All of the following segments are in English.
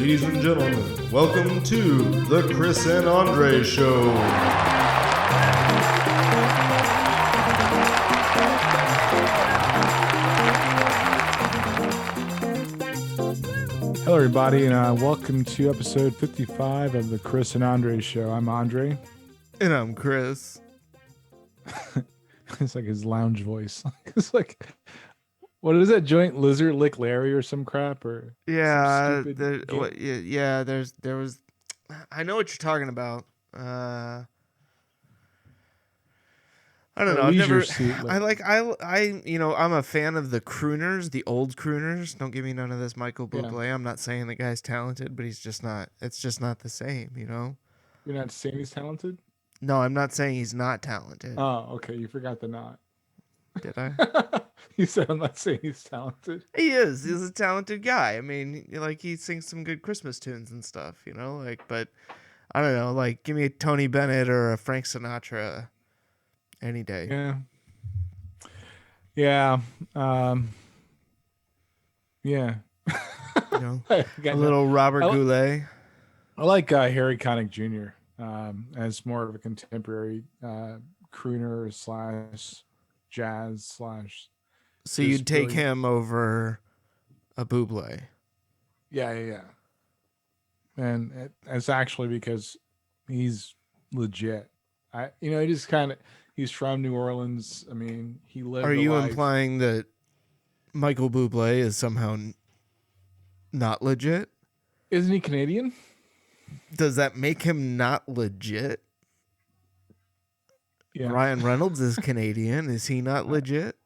Ladies and gentlemen, welcome to the Chris and Andre Show. Hello, everybody, and welcome to episode 55 of the Chris and Andre Show. I'm Andre. And I'm Chris. It's like his lounge voice. It's like, what is that joint? Lizard Lick Larry or some crap? Or Yeah, some there was. I know what you're talking about. I don't know. I've Leisure never. Suit I'm a fan of the crooners, the old crooners. Don't give me none of this Michael Bublé. I'm not saying the guy's talented, but he's just not. It's just not the same, you know. You're not saying he's talented? No, I'm not saying he's not talented. Oh, okay. You forgot the not. Did I? You said I'm not saying he's talented. He is. He's a talented guy. I mean, like he sings some good Christmas tunes and stuff, you know. Like, but I don't know. Like, give me a Tony Bennett or a Frank Sinatra any day. Yeah. Yeah. Yeah. You know, I a little Robert Goulet. I like Harry Connick Jr. As more of a contemporary crooner slash jazz slash. So you'd take really... him over a Bublé. Yeah. And it's actually because he's legit. He's from New Orleans. I mean, he lived. Are you life. implying that Michael Bublé is somehow not legit? Isn't he Canadian? Does that make him not legit? Yeah. Ryan Reynolds is Canadian. Is he not legit?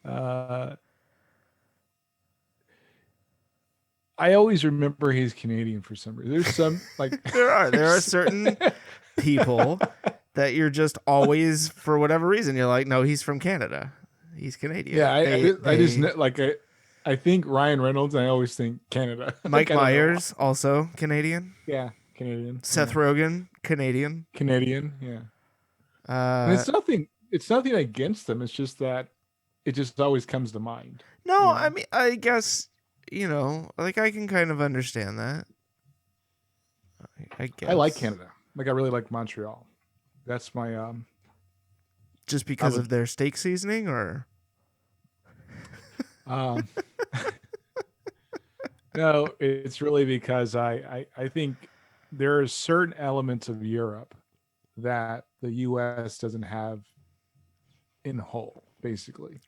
I always remember he's Canadian for some reason. There's some like there are certain people that you're just always, for whatever reason, you're like, no, he's from Canada. He's Canadian. Yeah, I think Ryan Reynolds. I always think Canada. Mike Myers also Canadian. Yeah, Canadian. Seth Rogen Canadian. Yeah. And it's nothing against them. It's just that it just always comes to mind. No, Yeah. I mean, I guess, like I can kind of understand that. I guess. I like Canada. Like I really like Montreal. That's my just because of their steak seasoning, or no, it's really because I think there are certain elements of Europe that the U.S. doesn't have in whole, basically.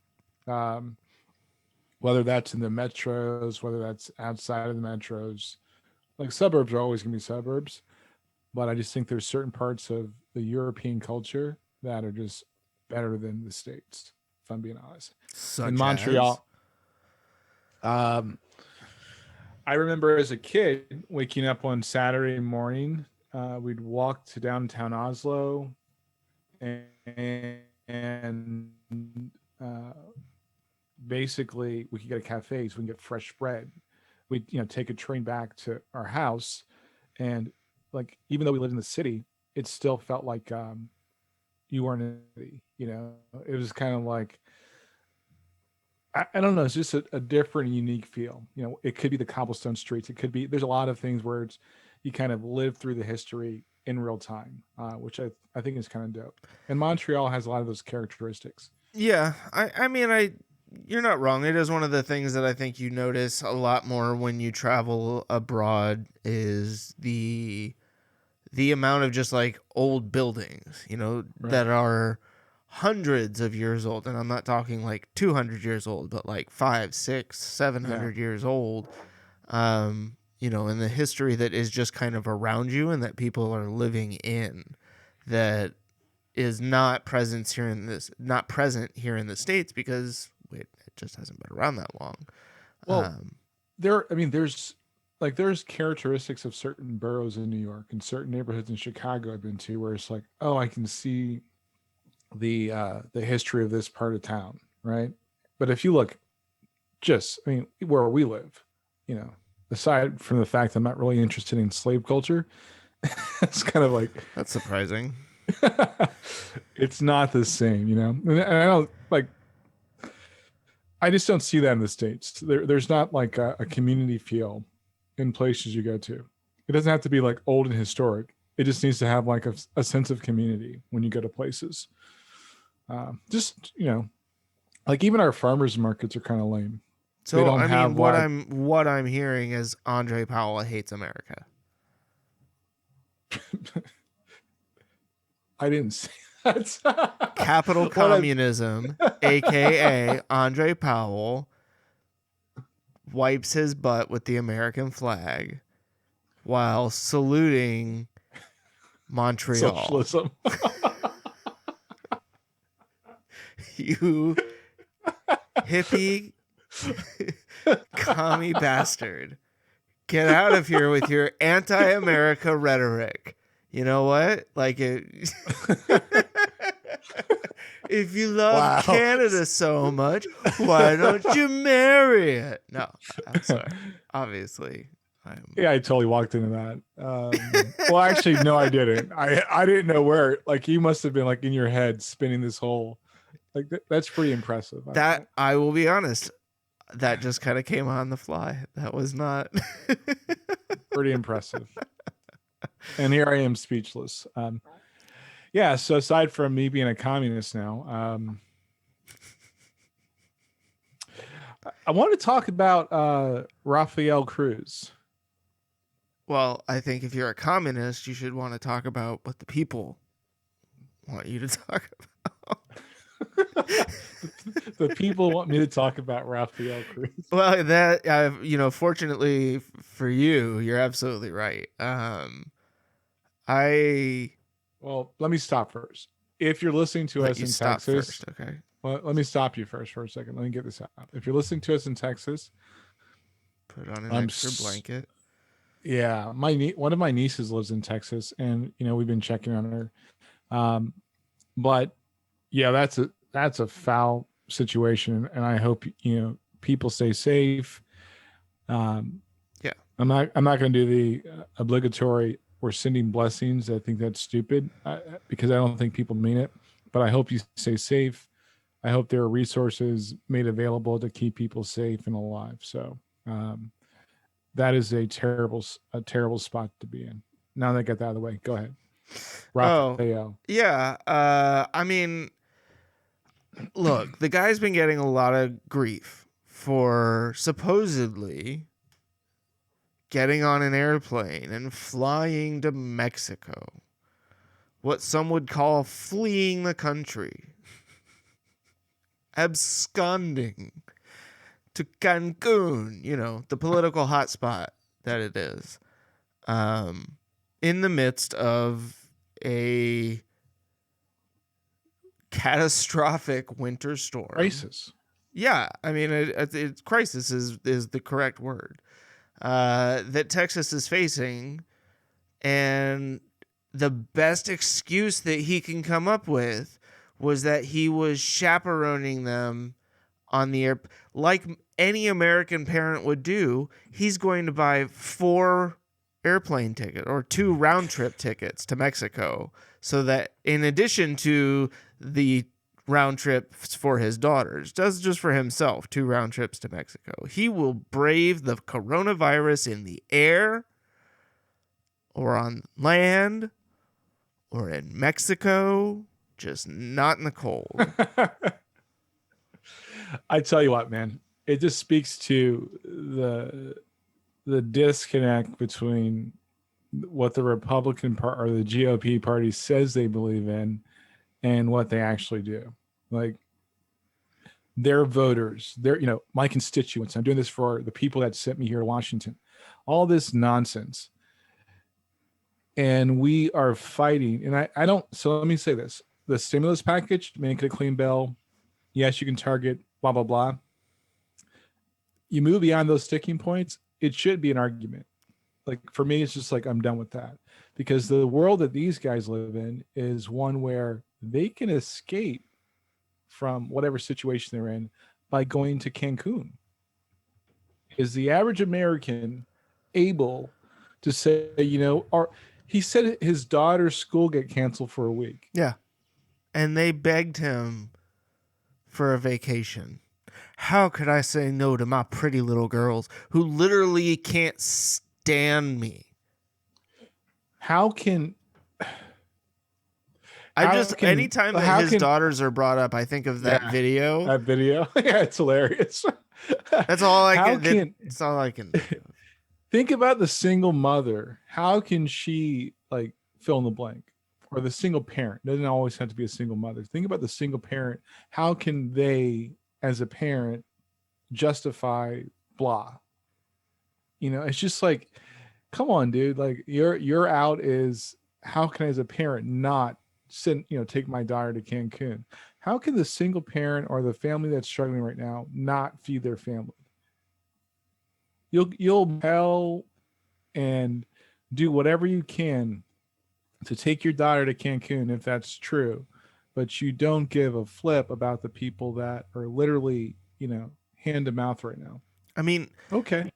Whether that's in the metros, whether that's outside of the metros, like suburbs are always going to be suburbs, but I just think there's certain parts of the European culture that are just better than the States, if I'm being honest. such In Montreal, I remember as a kid waking up one Saturday morning, we'd walk to downtown Oslo and basically we could get a cafe so we can get fresh bread. We'd take a train back to our house, and like even though we lived in the city, it still felt like you weren't in the city. It was kind of like I don't know. It's just a different, unique feel. It could be the cobblestone streets. It could be. There's a lot of things where you kind of live through the history in real time, which I think is kind of dope. And Montreal has a lot of those characteristics. Yeah, I mean, you're not wrong. It is one of the things that I think you notice a lot more when you travel abroad is the amount of just like old buildings, Right. that are hundreds of years old. And I'm not talking like 200 years old, but like 500, 600, 700 years old. And the history that is just kind of around you and that people are living in that is not present here in the States because it just hasn't been around that long. Well, there's characteristics of certain boroughs in New York and certain neighborhoods in Chicago I've been to where it's like, oh, I can see the history of this part of town, right? But if you look where we live, aside from the fact I'm not really interested in slave culture, it's kind of like that's surprising. It's not the same, and I don't like. I just don't see that in the States. There's not like a community feel in places you go to. It doesn't have to be like old and historic. It just needs to have like a sense of community when you go to places. Just, like even our farmers markets are kind of lame. They So don't I have mean, what I'm hearing is Andre Powell hates America. I didn't say that. Capital What communism, aka Andre Powell, wipes his butt with the American flag while saluting Montreal. Socialism. You hippie commie bastard. Get out of here with your anti-America rhetoric. You know what? Like it. If you love Wow. Canada so much, why don't you marry it? No, I'm sorry. Obviously, Yeah, I totally walked into that. Well, actually, no, I didn't. I didn't know where. Like, you must have been like in your head spinning this whole. Like that's pretty impressive. That I will be honest, that just kind of came on the fly. That was not pretty impressive. And here I am speechless. Yeah. So aside from me being a communist now, I want to talk about Rafael Cruz. Well, I think if you're a communist, you should want to talk about what the people want you to talk about. The people want me to talk about Rafael Cruz. Well, that fortunately for you, you're absolutely right. Well, let me stop first. If you're listening to us in Texas, first, okay. Well, let me stop you first for a second. Let me get this out. If you're listening to us in Texas, put on an extra blanket. Yeah, one of my nieces lives in Texas, and we've been checking on her. But yeah, that's a foul situation, and I hope people stay safe. Yeah, I'm not going to do the obligatory "we're sending blessings." I think that's stupid because I don't think people mean it. But I hope you stay safe. I hope there are resources made available to keep people safe and alive. So that is a terrible spot to be in. Now that I get that out of the way, go ahead. Rafael. Yeah. I mean, look, the guy's been getting a lot of grief for supposedly getting on an airplane and flying to Mexico. What some would call fleeing the country. Absconding to Cancun, the political hotspot that it is. In the midst of a catastrophic winter storm. Crisis. Yeah, I mean, it's crisis is the correct word that Texas is facing, and the best excuse that he can come up with was that he was chaperoning them on the air, like any American parent would do. He's going to buy 4 airplane tickets or 2 round trip tickets to Mexico, so that in addition to the round trips for his daughters, does just for himself 2 round trips to Mexico. He will brave the coronavirus in the air or on land or in Mexico, just not in the cold. I tell you what, man, it just speaks to the disconnect between what the Republican part or the GOP party says they believe in and what they actually do. Like, their voters, my constituents. I'm doing this for the people that sent me here to Washington. All this nonsense. And we are fighting. And I don't, so let me say this. The stimulus package, make it a clean bill. Yes, you can target blah, blah, blah. You move beyond those sticking points, it should be an argument. Like, for me, it's just like, I'm done with that. Because the world that these guys live in is one where they can escape from whatever situation they're in by going to Cancun. Is the average American able to say, or he said his daughter's school get canceled for a week. Yeah. And they begged him for a vacation. How could I say no to my pretty little girls who literally can't stand me. How can Anytime that his daughters are brought up, I think of that video. That video. Yeah, it's hilarious. That's all that's all I can think about the single mother. How can she like fill in the blank? Or the single parent. It doesn't always have to be a single mother. Think about the single parent. How can they, as a parent, justify blah? You know, it's just like, come on, dude. Like your out is, how can I, as a parent, not send, take my daughter to Cancun? How can the single parent or the family that's struggling right now not feed their family? You'll tell and do whatever you can to take your daughter to Cancun if that's true, but you don't give a flip about the people that are literally, hand to mouth right now. I mean, okay.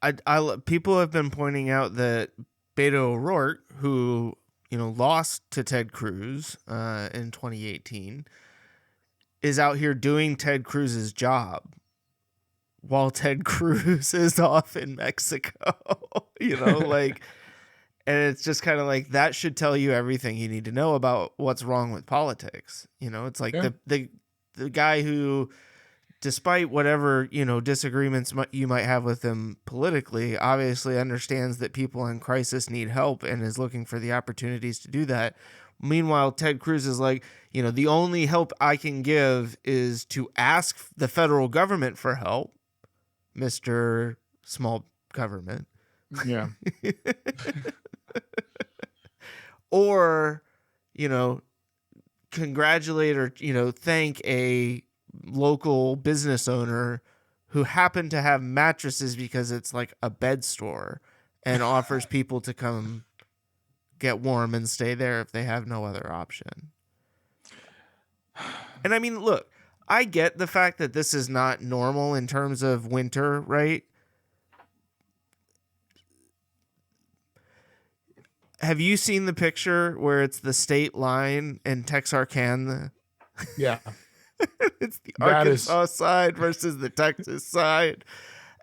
People have been pointing out that Beto O'Rourke, who, lost to Ted Cruz in 2018, is out here doing Ted Cruz's job while Ted Cruz is off in Mexico, and it's just kind of like, that should tell you everything you need to know about what's wrong with politics. It's like the guy who, despite whatever, disagreements you might have with him politically, obviously understands that people in crisis need help and is looking for the opportunities to do that. Meanwhile, Ted Cruz is like, the only help I can give is to ask the federal government for help, Mr. Small Government. Yeah. Or, congratulate or, thank a local business owner who happened to have mattresses because it's like a bed store and offers people to come get warm and stay there if they have no other option. And I mean, look, I get the fact that this is not normal in terms of winter, right? Have you seen the picture where it's the state line in Texarkana? Yeah. It's the Arkansas side versus the Texas side.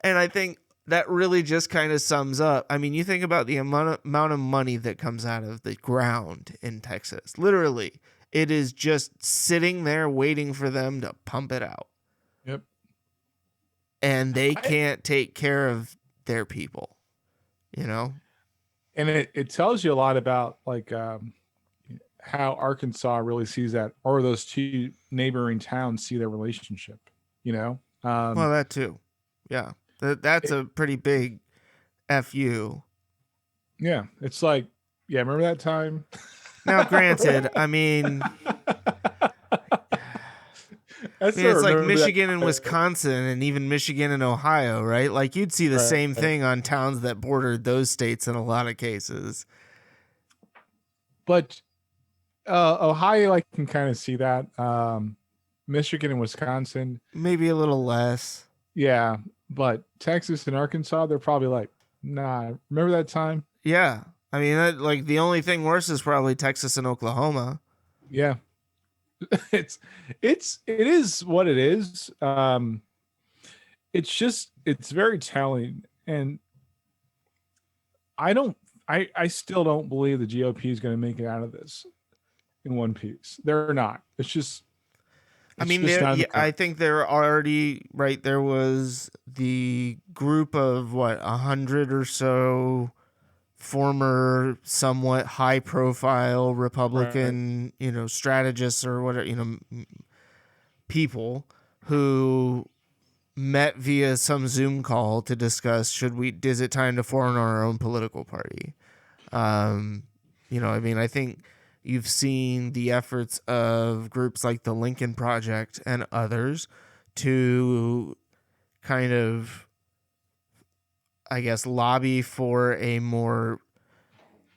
And I think that really just kind of sums up. I mean, you think about the amount of money that comes out of the ground in Texas. Literally, it is just sitting there waiting for them to pump it out. Yep. And they can't take care of their people, And it tells you a lot about like how Arkansas really sees that, or those two neighboring towns see their relationship, well, that too. Yeah. That's a pretty big FU. Yeah. It's like, yeah, remember that time? Now, granted, I mean, it's like Michigan and Wisconsin and even Michigan and Ohio, right? Like you'd see the same thing on towns that bordered those states in a lot of cases. But Ohio, I can kind of see that. Michigan and Wisconsin, maybe a little less. Yeah, but Texas and Arkansas, they're probably like, nah. Remember that time? Yeah, I mean, like the only thing worse is probably Texas and Oklahoma. Yeah, it is what it is. It's very telling, and I still don't believe the GOP is going to make it out of this in one piece. They're not. It's just. I mean, I think they're already right. There was the group of 100 or so former, somewhat high-profile Republican, strategists or whatever, people who met via some Zoom call to discuss is it time to form our own political party? I mean, I think you've seen the efforts of groups like the Lincoln Project and others to kind of, I guess, lobby for a more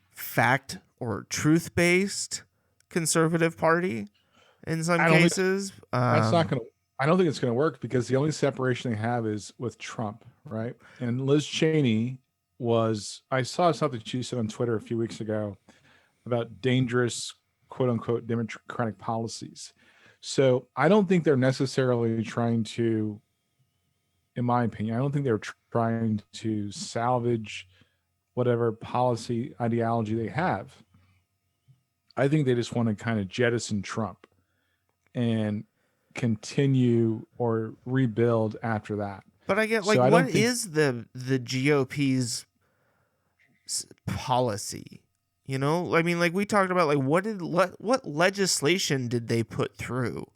fact or truth-based conservative party in some cases. That's not going to. I don't think it's going to work because the only separation they have is with Trump, right? And Liz Cheney I saw something she said on Twitter a few weeks ago about dangerous, quote unquote, democratic policies. So I don't think they're necessarily trying to, in my opinion, I don't think they're trying to salvage whatever policy ideology they have. I think they just want to kind of jettison Trump and continue or rebuild after that. But I get, like, So I what don't think is the GOP's policy? You know, I mean, like we talked about, like what legislation did they put through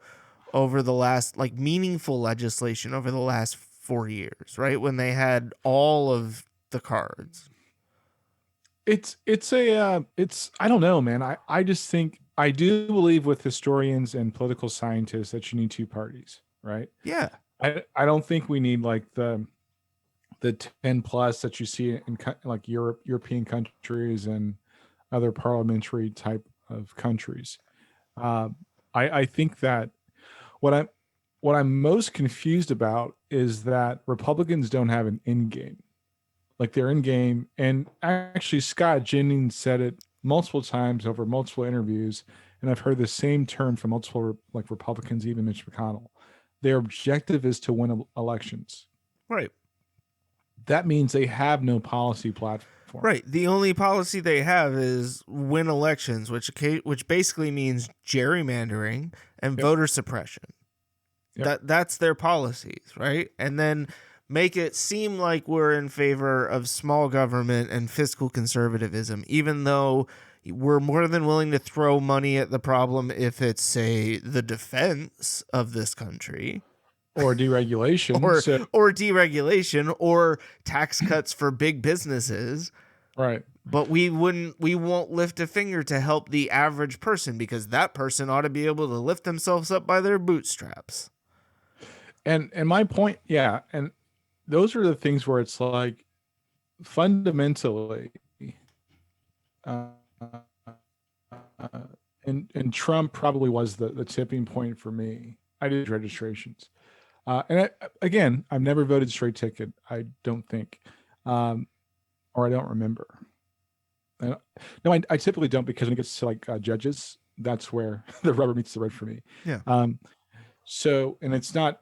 over the last, like, meaningful legislation over the last 4 years, right? When they had all of the cards. it's I don't know, man. I just think I do believe with historians and political scientists that you need two parties, right? Yeah. I don't think we need like the 10 plus that you see in like European countries and other parliamentary type of countries. I think that what I'm most confused about is that Republicans don't have an end game. Like their end game, and actually Scott Jennings said it multiple times over multiple interviews, and I've heard the same term from multiple like Republicans, even Mitch McConnell. Their objective is to win elections. Right. That means they have no policy platform. Right. The only policy they have is win elections, which basically means gerrymandering and voter suppression. That's their policies, right? And then make it seem like we're in favor of small government and fiscal conservatism, even though we're more than willing to throw money at the problem if it's, say, the defense of this country. Or deregulation. or deregulation or tax cuts for big businesses. Right. But we won't lift a finger to help the average person because that person ought to be able to lift themselves up by their bootstraps. And my point, yeah, and those are the things where it's like fundamentally and Trump probably was the tipping point for me. I did registrations. Again, I've never voted straight ticket. I don't think, or I don't remember. No, I typically don't because when it gets to like judges, that's where the rubber meets the road for me. Yeah. So, and it's not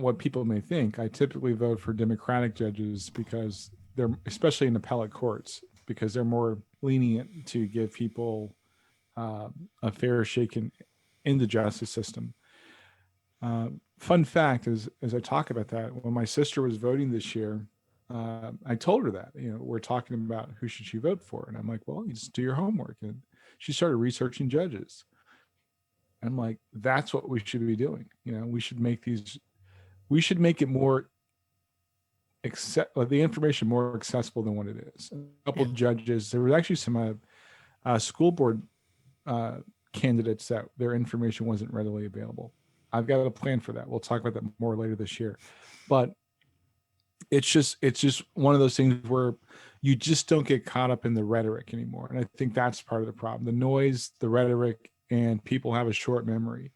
what people may think. I typically vote for Democratic judges because they're, especially in appellate courts, because they're more lenient to give people a fair shake in the justice system. Fun fact is, as I talk about that, when my sister was voting this year, I told her that, we're talking about who should she vote for. And I'm like, well, you just do your homework. And she started researching judges. I'm like, that's what we should be doing. We should make it more the information more accessible than what it is. A couple of judges, there was actually some school board candidates that their information wasn't readily available. I've got a plan for that. We'll talk about that more later this year. But it's just one of those things where you just don't get caught up in the rhetoric anymore. And I think that's part of the problem. The noise, the rhetoric, and people have a short memory.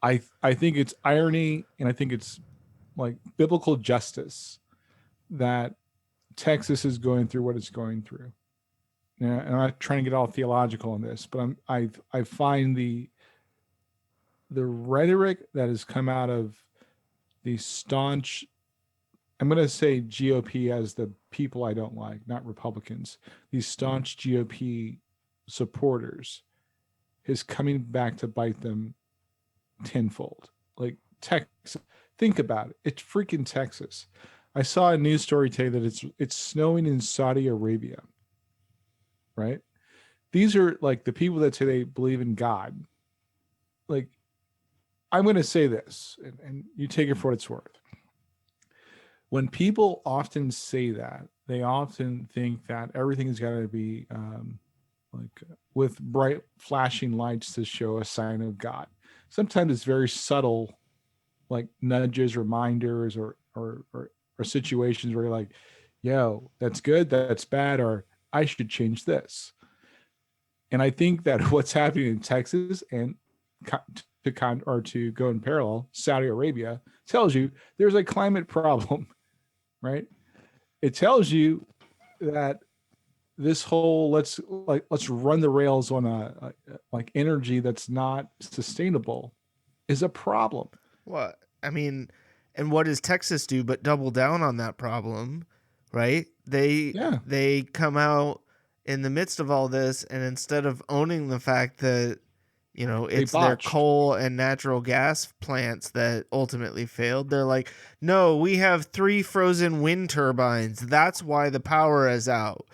I think it's irony, and I think it's like biblical justice that Texas is going through what it's going through. And I'm not trying to get all theological on this, but I find the rhetoric that has come out of the staunch, I'm going to say GOP as the people I don't like, not Republicans, these staunch GOP supporters is coming back to bite them tenfold. Like Texas, think about it. It's freaking Texas. I saw a news story today that it's snowing in Saudi Arabia, right? These are like the people that say they believe in God. Like, I'm going to say this, and you take it for what it's worth. When people often say that, they often think that everything's got to be like with bright flashing lights to show a sign of God. Sometimes it's very subtle, like nudges, reminders, or situations where you're like, yo, that's good, that's bad, or I should change this. And I think that what's happening in Texas and to go in parallel, Saudi Arabia tells you there's a climate problem, right? It tells you that this whole let's run the rails on a like energy that's not sustainable is a problem. What? I mean, and what does Texas do but double down on that problem, right? Yeah. They come out in the midst of all this, and instead of owning the fact that, you know, They it's their botched. coal and natural gas plants that ultimately failed, they're like, no, we have 3 frozen wind turbines. That's why the power is out.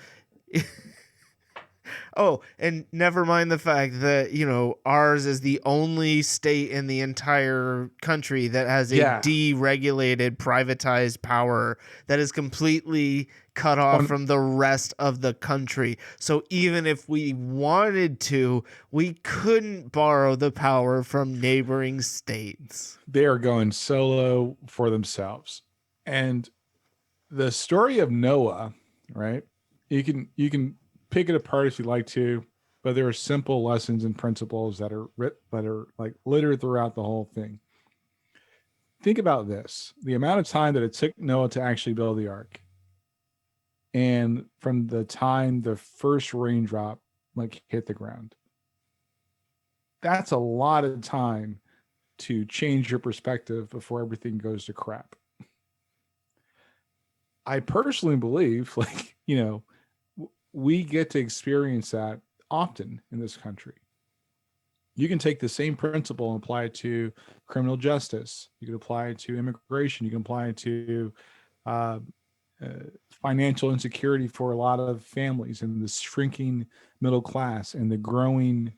Oh, and never mind the fact that, you know, ours is the only state in the entire country that has a Yeah. deregulated, privatized power that is completely cut off from the rest of the country. So even if we wanted to, we couldn't borrow the power from neighboring states. They are going solo for themselves. And the story of Noah, right? You can pick it apart if you like to, but there are simple lessons and principles that are like littered throughout the whole thing. Think about this: the amount of time that it took Noah to actually build the ark, and from the time the first raindrop like hit the ground. That's a lot of time to change your perspective before everything goes to crap. I personally believe, like, you know, we get to experience that often in this country. You can take the same principle and apply it to criminal justice. You can apply it to immigration. You can apply it to uh, financial insecurity for a lot of families and the shrinking middle class and the growing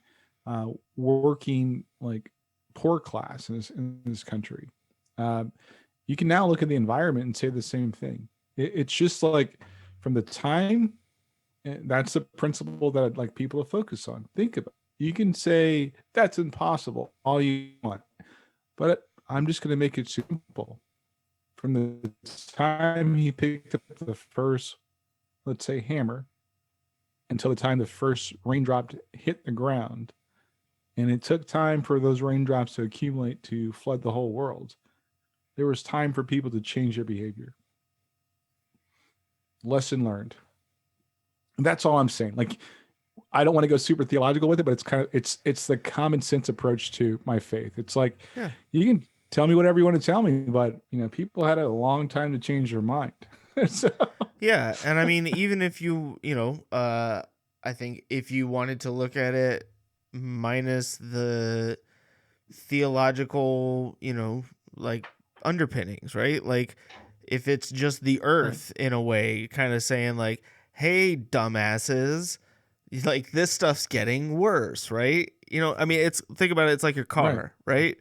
working like poor class in this country. You can now look at the environment and say the same thing. It's just like from the time, that's the principle that I'd like people to focus on. Think about it. You can say that's impossible all you want, but I'm just going to make it simple. From the time he picked up the first, let's say, hammer, until the time the first raindrop hit the ground, and it took time for those raindrops to accumulate to flood the whole world, there was time for people to change their behavior. Lesson learned. That's all I'm saying. Like, I don't want to go super theological with it, but it's kind of it's the common sense approach to my faith. It's like, Yeah. You can tell me whatever you want to tell me, but you know, people had a long time to change their mind. So, Yeah, and I mean, even if you, you know, I think if you wanted to look at it minus the theological, you know, like underpinnings, right? Like if it's just the earth in a way, kind of saying like, hey, dumbasses, like this stuff's getting worse, right? You know, I mean, think about it, it's like your car, right?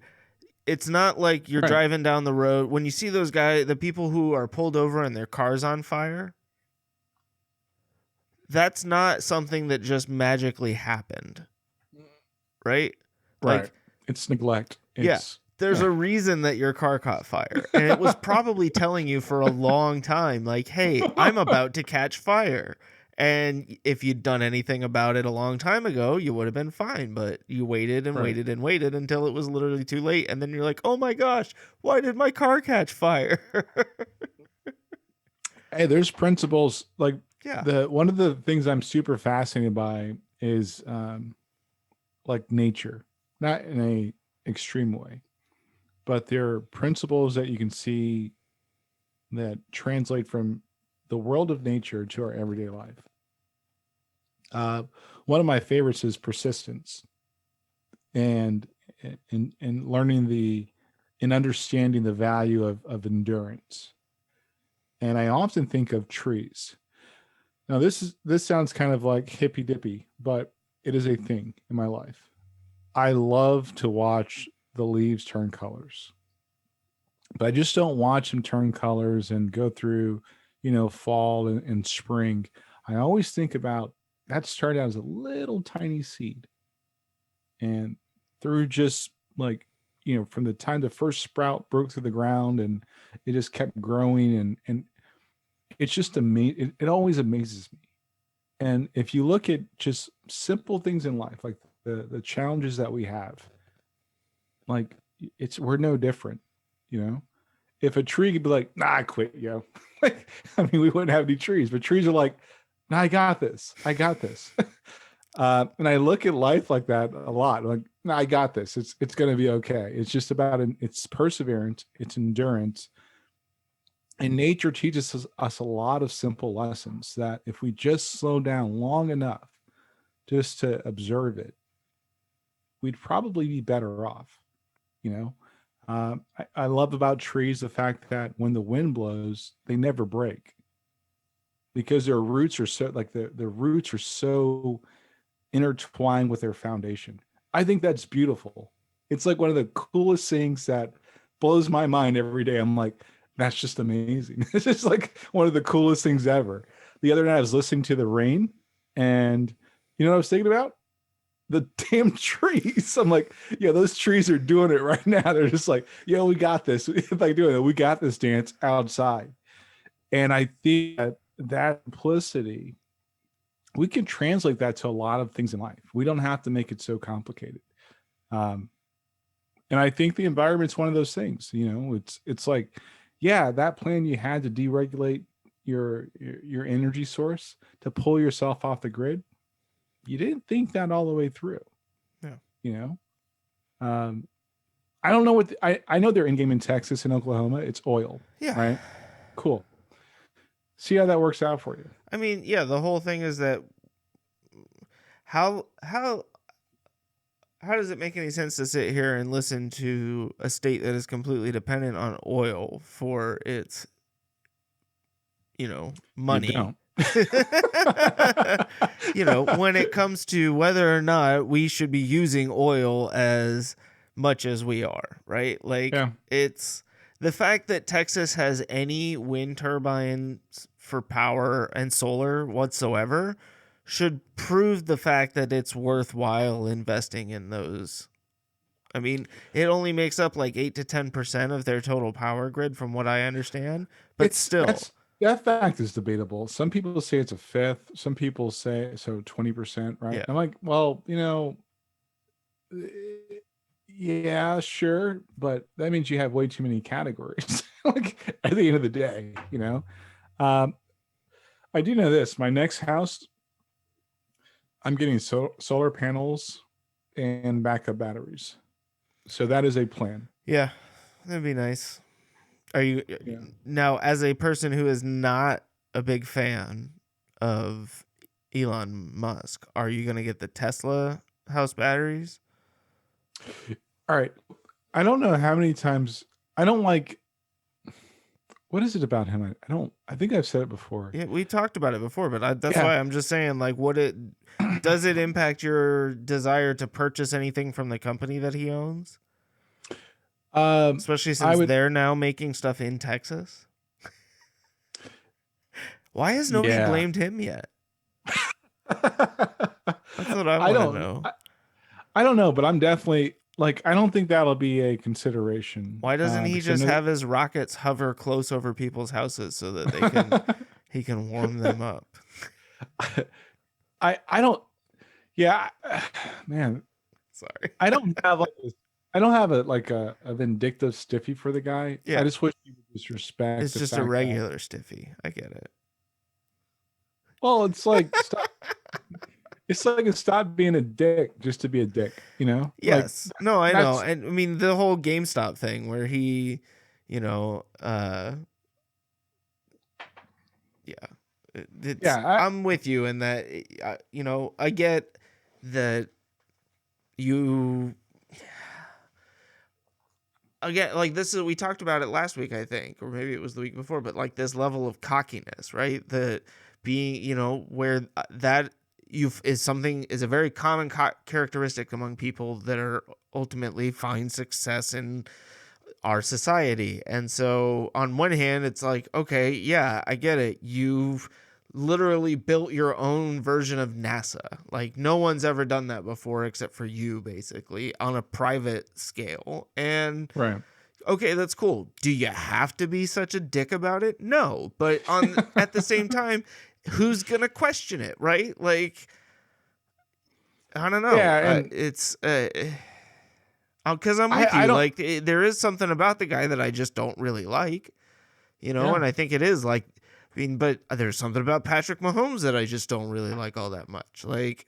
It's not like you're driving down the road when you see those guys, the people who are pulled over and their car's on fire. That's not something that just magically happened, right? Like, it's neglect. There's a reason that your car caught fire, and it was probably telling you for a long time, like, hey, I'm about to catch fire. And if you'd done anything about it a long time ago, you would have been fine. But you waited and waited and waited until it was literally too late. And then you're like, oh my gosh, why did my car catch fire? Hey, there's principles. Like, yeah. One of the things I'm super fascinated by is like nature, not in a extreme way, but there are principles that you can see that translate from the world of nature to our everyday life. One of my favorites is persistence, and learning and understanding the value of endurance. And I often think of trees. Now, this sounds kind of like hippy dippy, but it is a thing in my life. I love to watch the leaves turn colors, but I just don't watch them turn colors and go through, you know, fall and spring. I always think about that started out as a little tiny seed, and through just like, you know, from the time the first sprout broke through the ground, and it just kept growing, and it's just amazing. It always amazes me. And if you look at just simple things in life, like the challenges that we have, like we're no different, you know. If a tree could be like, nah, I quit, yo. Like, I mean, we wouldn't have any trees, but trees are like, nah, I got this. I got this. And I look at life like that a lot. Like, nah, I got this. It's going to be okay. It's just about it's perseverance, it's endurance, And nature teaches us a lot of simple lessons that if we just slow down long enough just to observe it, we'd probably be better off. You know, I love about trees the fact that when the wind blows, they never break because their roots are so like the roots are so intertwined with their foundation. I think that's beautiful. It's like one of the coolest things that blows my mind every day. I'm like, that's just amazing. It's just like one of the coolest things ever. The other night I was listening to the rain, and you know what I was thinking about? The damn trees. I'm like, yeah, those trees are doing it right now. They're just like, yeah, we got this. Like doing it. We got this dance outside. And I think that simplicity, we can translate that to a lot of things in life. We don't have to make it so complicated. Um, and I think the environment's one of those things. You know, it's like, yeah, that plan you had to deregulate your energy source to pull yourself off the grid. You didn't think that all the way through. Yeah. You know, I don't know what I know they're in game in Texas and Oklahoma. It's oil. Yeah. Right. Cool. See how that works out for you. I mean, yeah, the whole thing is that how does it make any sense to sit here and listen to a state that is completely dependent on oil for its, money? You don't. When it comes to whether or not we should be using oil as much as we are, right? Like, Yeah. it's the fact that Texas has any wind turbines for power and solar whatsoever should prove the fact that it's worthwhile investing in those. I mean, it only makes up like 8 to 10% of their total power grid from what I understand, but still. That fact is debatable. Some people say it's a fifth. Some people say 20%, right? Yeah. I'm like, well, yeah, sure, but that means you have way too many categories. Like at the end of the day, I do know this. My next house, I'm getting solar panels and backup batteries. So that is a plan. Yeah, that'd be nice. Are you now, as a person who is not a big fan of Elon Musk, are you going to get the Tesla house batteries? All right. I don't know how many times I don't like. What is it about him? I think I've said it before. Yeah, we talked about it before, but that's why I'm just saying, like, does it impact your desire to purchase anything from the company that he owns? Especially since they're now making stuff in Texas. Why has nobody blamed him yet? That's what I want to know. I don't know, but I'm definitely like, I don't think that'll be a consideration. Why doesn't he just have his rockets hover close over people's houses so that he can warm them up? I don't. Yeah, man. Sorry. I don't have a vindictive stiffy for the guy. Yeah. I just wish he would just respect. It's just a regular stiffy. I get it. Well, it's like stop being a dick just to be a dick, Yes. Like, no, I know. And I mean the whole GameStop thing where he, I'm with you in that, I get that you. Again, like we talked about it last week, I think, or maybe it was the week before, but like this level of cockiness, right? That being, where that is a very common characteristic among people that are ultimately find success in our society. And so on one hand, it's like, okay, yeah, I get it. You've literally built your own version of NASA. Like no one's ever done that before except for you, basically, on a private scale. And right. Okay, that's cool. Do you have to be such a dick about it? No, but at the same time, who's gonna question it, right? Like, I don't know. Yeah, it's because I'm with you. Like, there is something about the guy that I just don't really like, and I think it is like. I mean, but there's something about Patrick Mahomes that I just don't really like all that much. Like,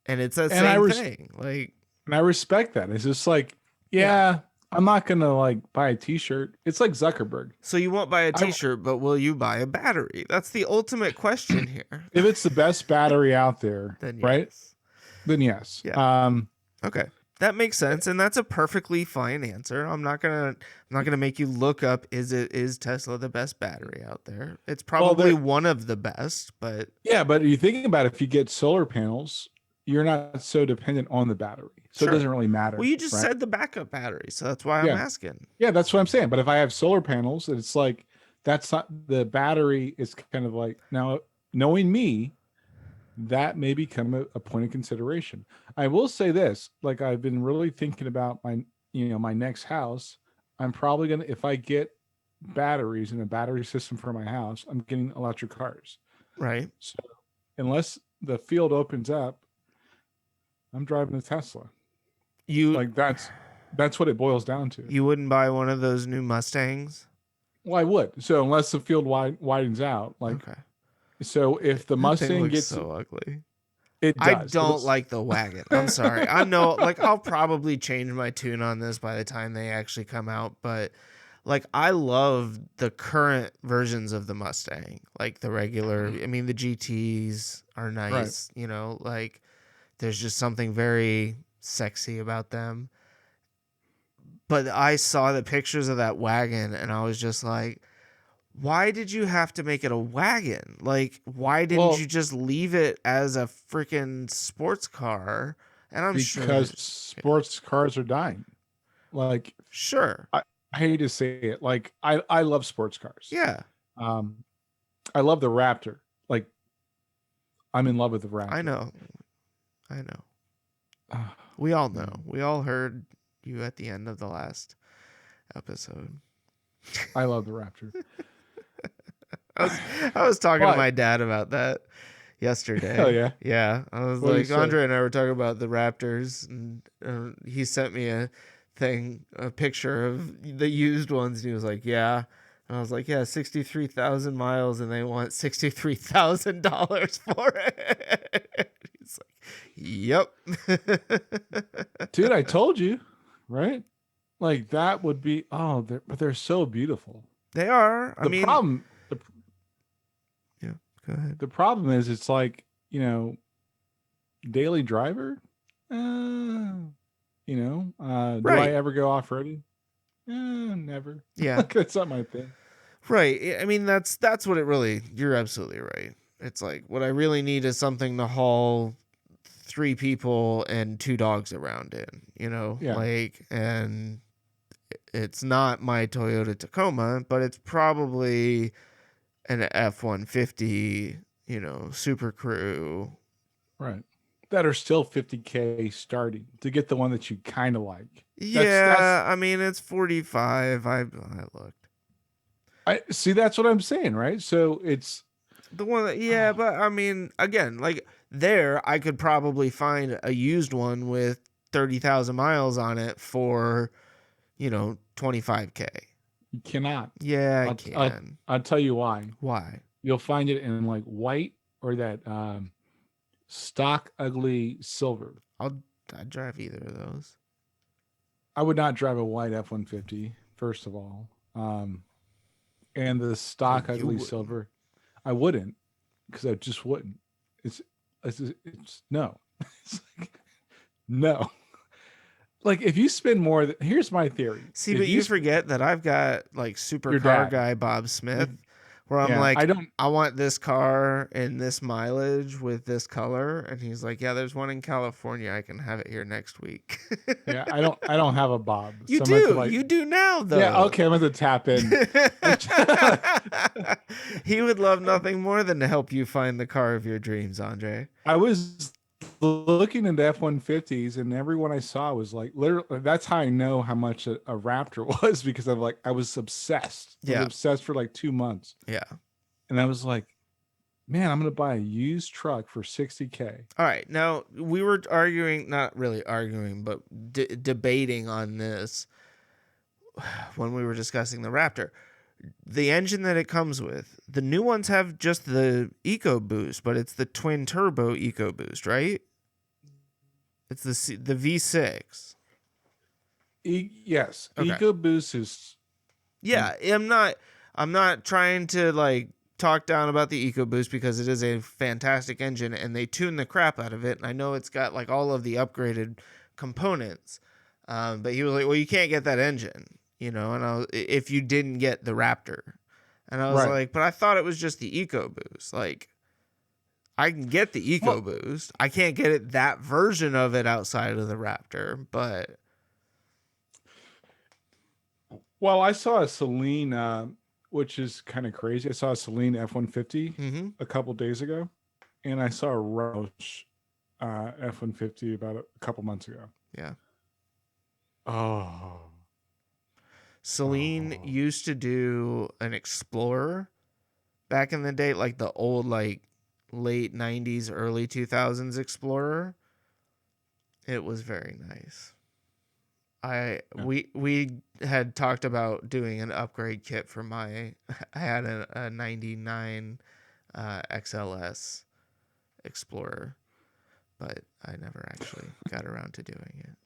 and it's that same thing. Like, and I respect that. It's just like, yeah, I'm not gonna like buy a T-shirt. It's like Zuckerberg. So you won't buy a I, T-shirt, but will you buy a battery? That's the ultimate question here. if it's the best battery out there, Then right? yes. Then yes. Yeah. Okay. That makes sense, and that's a perfectly fine answer. I'm not gonna make you look up is Tesla the best battery out there. It's probably one of the best, but yeah, but you think about it, if you get solar panels, you're not so dependent on the battery, so Sure. it doesn't really matter. Well, you just right? said the backup battery, so that's why I'm asking. Yeah, that's what I'm saying. But if I have solar panels, it's like that's not the battery is kind of like now knowing me, that may become a point of consideration. I will say this, like I've been really thinking about my next house. I'm probably gonna if I get batteries in a battery system for my house, I'm getting electric cars. Right. So unless the field opens up, I'm driving a Tesla. You Like that's what it boils down to. you wouldn't buy one of those new Mustangs? Well, I would. So unless the field widens out, like Okay. so if the That thing Mustang looks gets so ugly. it does. I It don't looks- like the wagon. I'm sorry. I know, like, I'll probably change my tune on this by the time they actually come out, but like, I love the current versions of the Mustang, like the regular. I mean, the GTs are nice, you know, like, there's just something very sexy about them. But I saw the pictures of that wagon and I was just like, why did you have to make it a wagon? Like, why didn't you just leave it as a freaking sports car? And I'm because sports cars are dying. Like sure. I hate to say it. Like I love sports cars. Yeah. I love the Raptor. Like I'm in love with the Raptor. I know. We all know. We all heard you at the end of the last episode. I love the Raptor. I was talking to my dad about that yesterday. Oh yeah. Yeah. I was What'd he like, say? Andre and I were talking about the Raptors, and he sent me a picture of the used ones, and he was like, yeah. And I was like, yeah, 63,000 miles, and they want $63,000 for it. He's like, yep. Dude, I told you, right? Like that would be but they're so beautiful. They are. The problem Go ahead. The problem is it's like, daily driver. Do I ever go off-roading? Never. Yeah. That's not my thing. Right. I mean, that's what it really, you're absolutely right. It's like, what I really need is something to haul 3 people and 2 dogs around in, Yeah. like, and it's not my Toyota Tacoma, but it's probably an F-150, Super Crew. Right. That are still $50K starting to get the one that you kind of like. Yeah. I mean, it's 45. I looked. I see. That's what I'm saying. Right. So it's The one that, but I mean, again, like there, I could probably find a used one with 30,000 miles on it for, 25K. you cannot. Yeah, I can. I'll tell you why. Why? You'll find it in like white or that stock ugly silver. I'd drive either of those. I would not drive a white F-150, first of all. And the stock You ugly wouldn't. silver, I wouldn't, because I just wouldn't. It's no. It's like, no. Like if you spend more, here's my theory. See, If but you sp- forget that I've got like Your supercar dad. guy Bob Smith, where I'm yeah, like, I don't. I want this car in this mileage with this color, and he's like, yeah, there's one in California. I can have it here next week. Yeah, I don't have a Bob. You so I'm gonna have do. to, You do now, though. Yeah. Okay. I'm going to tap in. He would love nothing more than to help you find the car of your dreams, Andre. I was looking into F-150s, and everyone I saw was like, literally, that's how I know how much a Raptor was, because I was obsessed. I Yeah. was obsessed for like 2 months. Yeah. And I was like, man, I'm going to buy a used truck for $60K. All right. Now, we were arguing, not really arguing, but debating on this when we were discussing the Raptor. The engine that it comes with, the new ones have just the EcoBoost, but it's the twin turbo EcoBoost, right? It's the V6. Yes, Okay. EcoBoost is Yeah, I'm not trying to like talk down about the EcoBoost because it is a fantastic engine and they tune the crap out of it. And I know it's got like all of the upgraded components. But he was like, "Well, you can't get that engine, you know." And if you didn't get the Raptor, and I was right. like, "But I thought it was just the EcoBoost. Like, I can get the Well, EcoBoost. I can't get it that version of it outside of the Raptor, but." well, I saw a Celine, which is kind of crazy. I saw a Celine F-150 Mm-hmm. a couple days ago, and I saw a Roush F-150 about a couple months ago. Yeah. Oh, Celine oh, used to do an Explorer back in the day, like the old, like late 90s, early 2000s Explorer. It was very nice. yeah. We had talked about doing an upgrade kit for my I had a 99 XLS Explorer, but I never actually got around to doing it.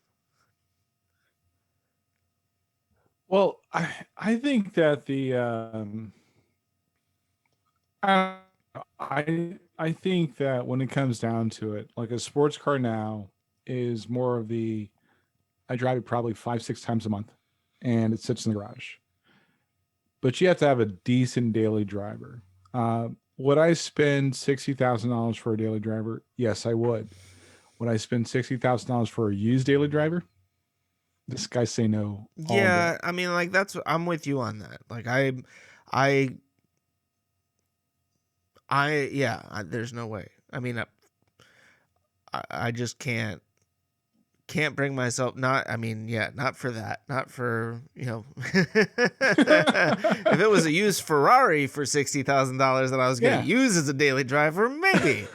Well, I think that the I I think that when it comes down to it, like a sports car now is more of the I drive it probably 5, 6 times a month, and it sits in the garage. But you have to have a decent daily driver. Would I spend $60,000 for a daily driver? Yes, I would. Would I spend $60,000 for a used daily driver? This guy say no all day. Yeah, I mean, like I'm with you on that. Like I, there's no way. I mean, I just can't bring myself not. I mean, yeah, not for that. Not for if it was a used Ferrari for $60,000 that I was going Yeah, to use as a daily driver, maybe.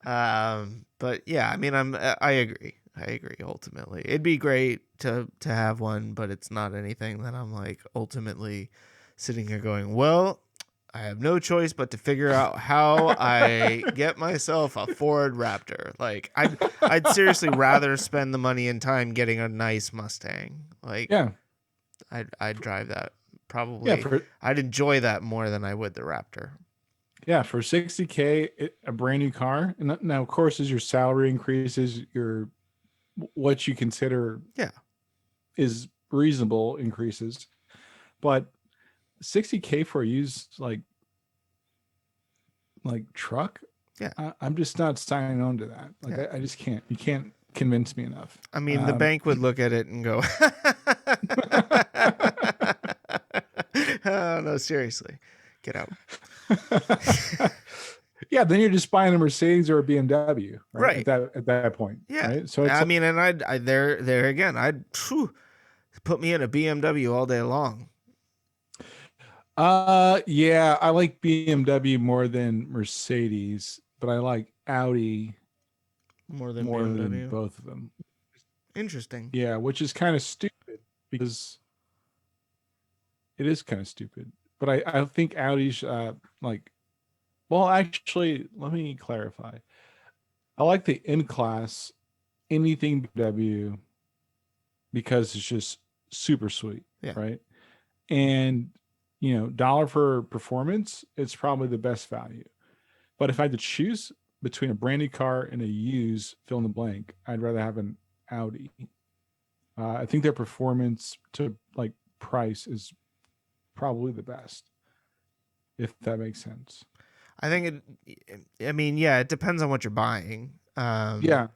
But yeah, I mean, I agree. I agree. Ultimately, it'd be great to have one, but it's not anything that I'm like ultimately sitting here going, well, I have no choice but to figure out how I get myself a Ford Raptor. Like I'd seriously rather spend the money and time getting a nice Mustang. Like yeah, I'd drive that yeah. probably. I'd enjoy that more than I would the Raptor. For 60K, a brand new car. And now, of course, as your salary increases, your what you consider Yeah. is reasonable increases. But 60K for a used like truck, Yeah. I'm just not signing on to that. Like Yeah. I just can't. You can't convince me enough. I mean, the bank would look at it and go, "Oh no, seriously, get out." Yeah, then you're just buying a Mercedes or a BMW, right? Right. At that point, Yeah. right? So it's I mean, and I there again, I'd put me in a BMW all day long. yeah, I like BMW more than Mercedes, but I like Audi More than more than BMW. both of them. Interesting. Yeah, which is kind of stupid because it is kind of stupid. But I think Audi's like, well, actually, let me clarify. I like the in class anything BMW because it's just super sweet, Yeah. right? And dollar for performance, it's probably the best value. But if I had to choose between a brand new car and a used fill in the blank, I'd rather have an Audi. I think their performance to like price is probably the best, if that makes sense. I think I mean, yeah, it depends on what you're buying. Yeah,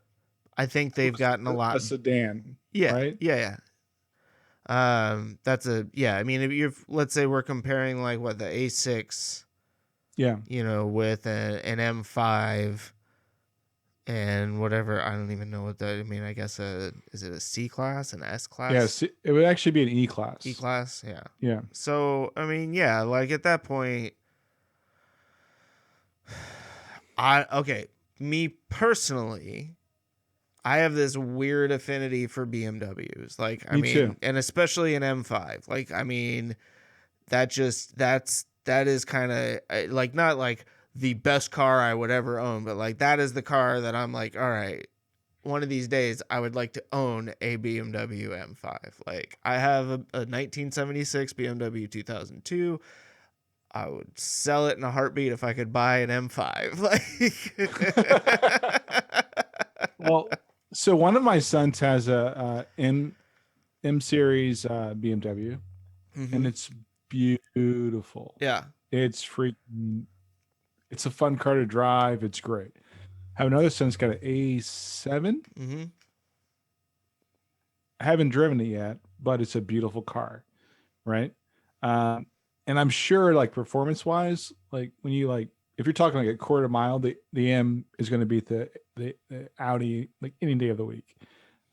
I think they've gotten a lot. a sedan, Yeah. right? Yeah. That's yeah. I mean, if you're, let's say we're comparing like what the A6, Yeah, with an M5 and whatever. I don't even know what that. I mean, I guess is it a C class, an S class? yes, it would actually be an E class. E class, yeah. Yeah, So I mean, yeah, like at that point, okay, me personally, I have this weird affinity for BMWs. Like, I me mean, too. and especially an M5. Like, I mean, that is kind of like not like the best car I would ever own, but like that is the car that I'm like, all right, one of these days I would like to own a BMW M5. Like I have a 1976 BMW 2002. I would sell it in a heartbeat if I could buy an M5. Like, Well, so one of my sons has a M series BMW, and it's beautiful. yeah. It's freaking. It's a fun car to drive. It's great. I have another son's got an A7. Mm-hmm. I haven't driven it yet, but it's a beautiful car, right? And I'm sure, like performance wise, like when you like, if you're talking like a quarter mile, the M is going to beat the Audi like any day of the week.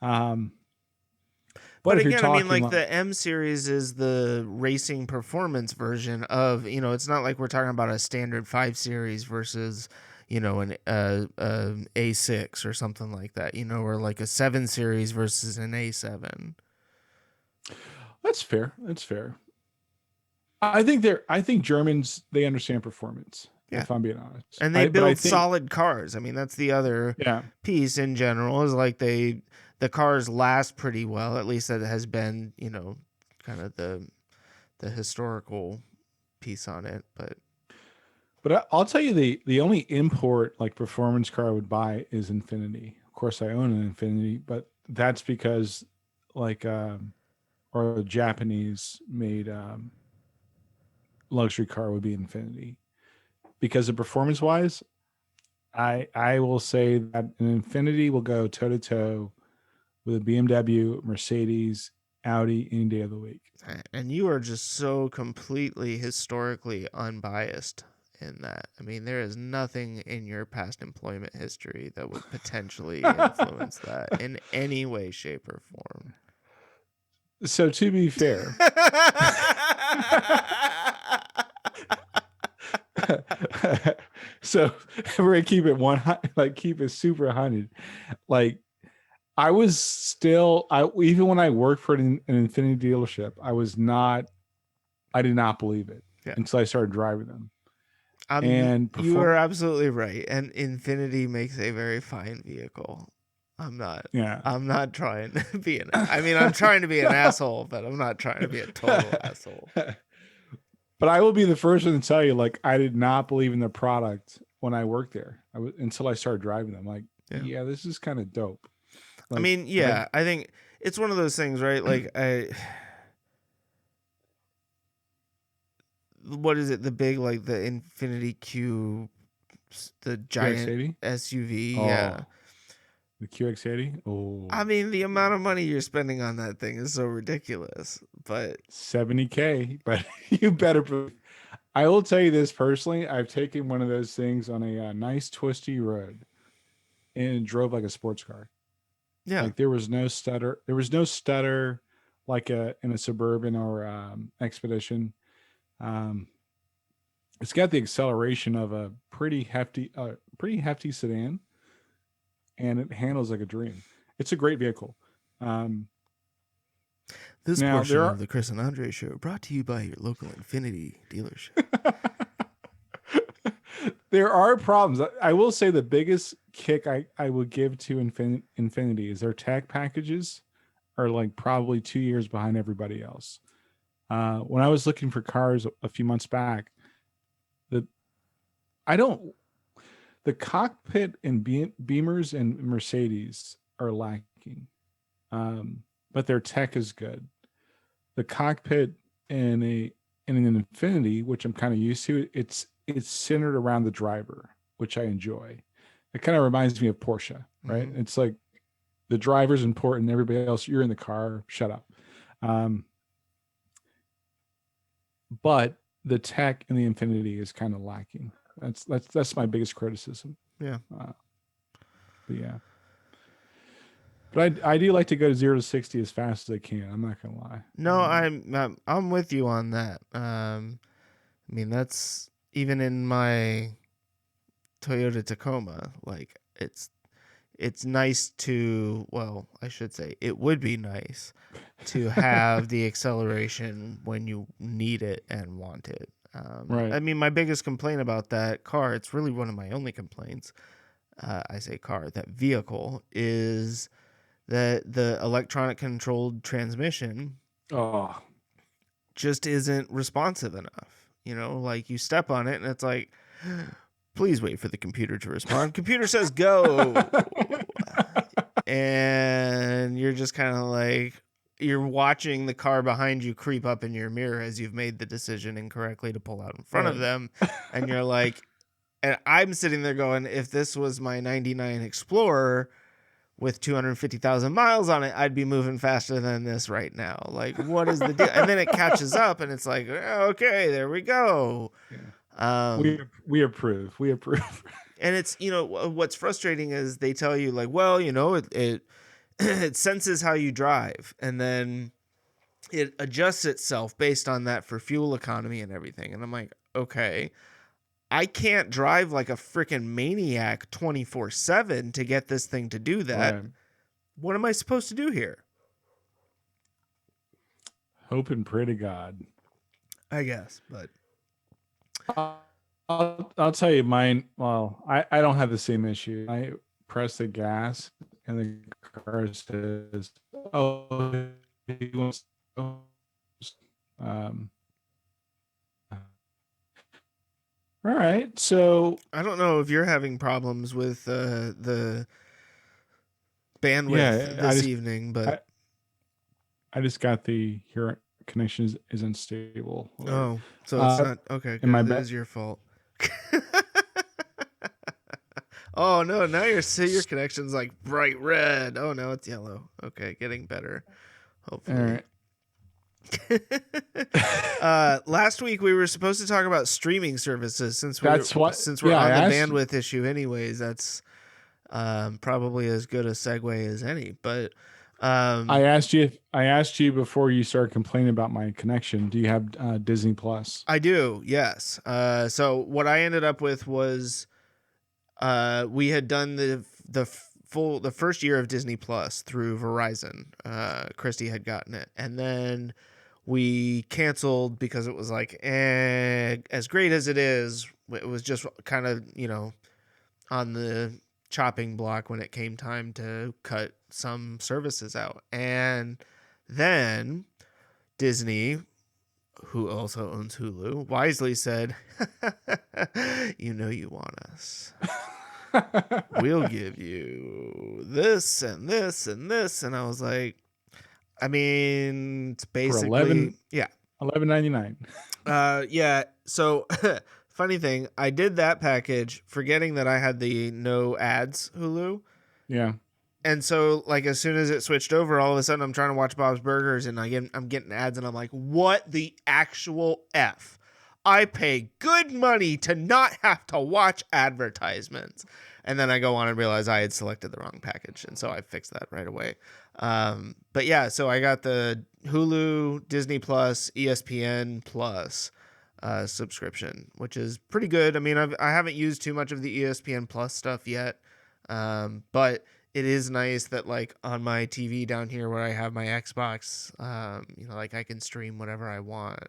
But if you're again, I mean, talking like the M series is the racing performance version of, you know, it's not like we're talking about a standard 5 series versus, you know, an A6 or something like that, you know, or like a 7 series versus an A7. That's fair. That's fair. I think Germans, they understand performance. Yeah. If I'm being honest, And they build I think, solid cars. I mean, that's the other piece in general is like the cars last pretty well. At least that has been, you know, kind of the historical piece on it. But I'll tell you the only import like performance car I would buy is Infinity. Of course, I own an Infinity, but that's because like or a Japanese made luxury car would be Infinity. Because of performance wise, I will say that an Infinity will go toe to toe with a BMW, Mercedes, Audi any day of the week. And you are just so completely historically unbiased in that. I mean, there is nothing in your past employment history that would potentially influence that in any way, shape, or form. So to be fair, so we're gonna keep it keep it super 100. Like I was still, even when I worked for an Infinity dealership, I did not believe it until I started driving them. You are absolutely right. And Infinity makes a very fine vehicle. I'm not trying to be I'm trying to be an asshole, but I'm not trying to be a total asshole. But I will be the first one to tell you, like, I did not believe in the product when I worked there. Until I started driving them. Like, yeah this is kind of dope. Like, I mean, I think it's one of those things, right? Like, what is it? The big, like the Infinity Q, the giant QX80? SUV. Oh, yeah. The QX80. Oh, I mean, the amount of money you're spending on that thing is so ridiculous. But $70K. But you better. I will tell you this personally. I've taken one of those things on a nice twisty road, and drove like a sports car. Yeah, like there was no stutter. There was no stutter, like in a Suburban or Expedition. It's got the acceleration of a pretty hefty sedan, and it handles like a dream. It's a great vehicle. This portion of the Chris and Andre Show brought to you by your local Infinity dealership. There are problems. I will say the biggest kick I would give to Infinity is their tech packages are like probably 2 years behind everybody else. When I was looking for cars a few months back, the cockpit in Beamers and Mercedes are lacking, but their tech is good. The cockpit in an Infinity, which I'm kind of used to, it's centered around the driver, which I enjoy. It kind of reminds me of Porsche, right? Mm-hmm. It's like the driver's important, everybody else, you're in the car, shut up. But the tech in the Infinity is kind of lacking. That's my biggest criticism. Yeah. But yeah. But I do like to go to 0 to 60 as fast as I can. I'm not gonna lie. No, I'm with you on that. I mean, that's even in my Toyota Tacoma. Like it's nice to, well, I should say it would be nice to have the acceleration when you need it and want it. Right. I mean, my biggest complaint about that car, it's really one of my only complaints, I say car, that vehicle, is that the electronic controlled transmission Oh, just isn't responsive enough. You know, like you step on it and it's like, please wait for the computer to respond. Computer says go. And you're just kind of like, you're watching the car behind you creep up in your mirror as you've made the decision incorrectly to pull out in front of Right. them. And you're like, and I'm sitting there going, if this was my 99 Explorer with 250,000 miles on it, I'd be moving faster than this right now. Like, what is the deal? And then it catches up and it's like, okay, there we go. we approve. We approve. And it's, you know, what's frustrating is they tell you like, well, you know, it it senses how you drive and then it adjusts itself based on that for fuel economy and everything. And I'm like, okay, I can't drive like a freaking maniac 24/7 to get this thing to do that. Right. What am I supposed to do here? Hope and pray to God. I guess, but I'll tell you mine. Well, I don't have the same issue. I press the gas and the car says, "Oh, he wants." Um, all right. So I don't know if you're having problems with the bandwidth Yeah, this evening, but I just got the here connection is unstable. oh, so it's not okay. am I Good, it back? is your fault. Oh no! Now your connection's like bright red. Oh no, it's yellow. Okay, getting better. Hopefully. All right. Last week we were supposed to talk about streaming services since we're on I the asked- bandwidth issue. Anyways, that's probably as good a segue as any. But I asked you before you started complaining about my connection. Do you have Disney Plus? I do, yes. So what I ended up with was we had done the first year of Disney Plus through Verizon. Christy had gotten it, and then we canceled because it was like, as great as it is, it was just kind of, you know, on the chopping block when it came time to cut some services out. And then Disney, who also owns Hulu, wisely said, you know you want us. We'll give you this and this and this. And I was like, I mean, it's basically $11.99. yeah. So funny thing, I did that package forgetting that I had the no ads Hulu. Yeah. And so, like, as soon as it switched over, all of a sudden I'm trying to watch Bob's Burgers and I'm getting ads and I'm like, what the actual F? I pay good money to not have to watch advertisements. And then I go on and realize I had selected the wrong package. And so I fixed that right away. But yeah, so I got the Hulu, Disney Plus, ESPN Plus subscription, which is pretty good. I mean, I haven't used too much of the ESPN Plus stuff yet. But it is nice that, like, on my TV down here where I have my Xbox, you know, like I can stream whatever I want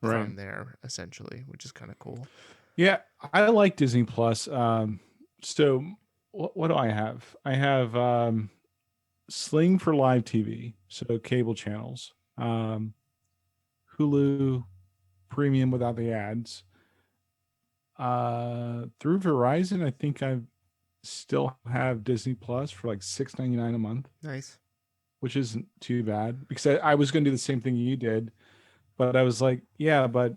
from there essentially, which is kind of cool. Yeah, I like Disney Plus. So what do I have? I have Sling for live TV, so cable channels. Hulu Premium without the ads. Through Verizon, I think I still have Disney Plus for like $6.99 a month. Nice. Which isn't too bad, because I was going to do the same thing you did, but I was like, yeah, but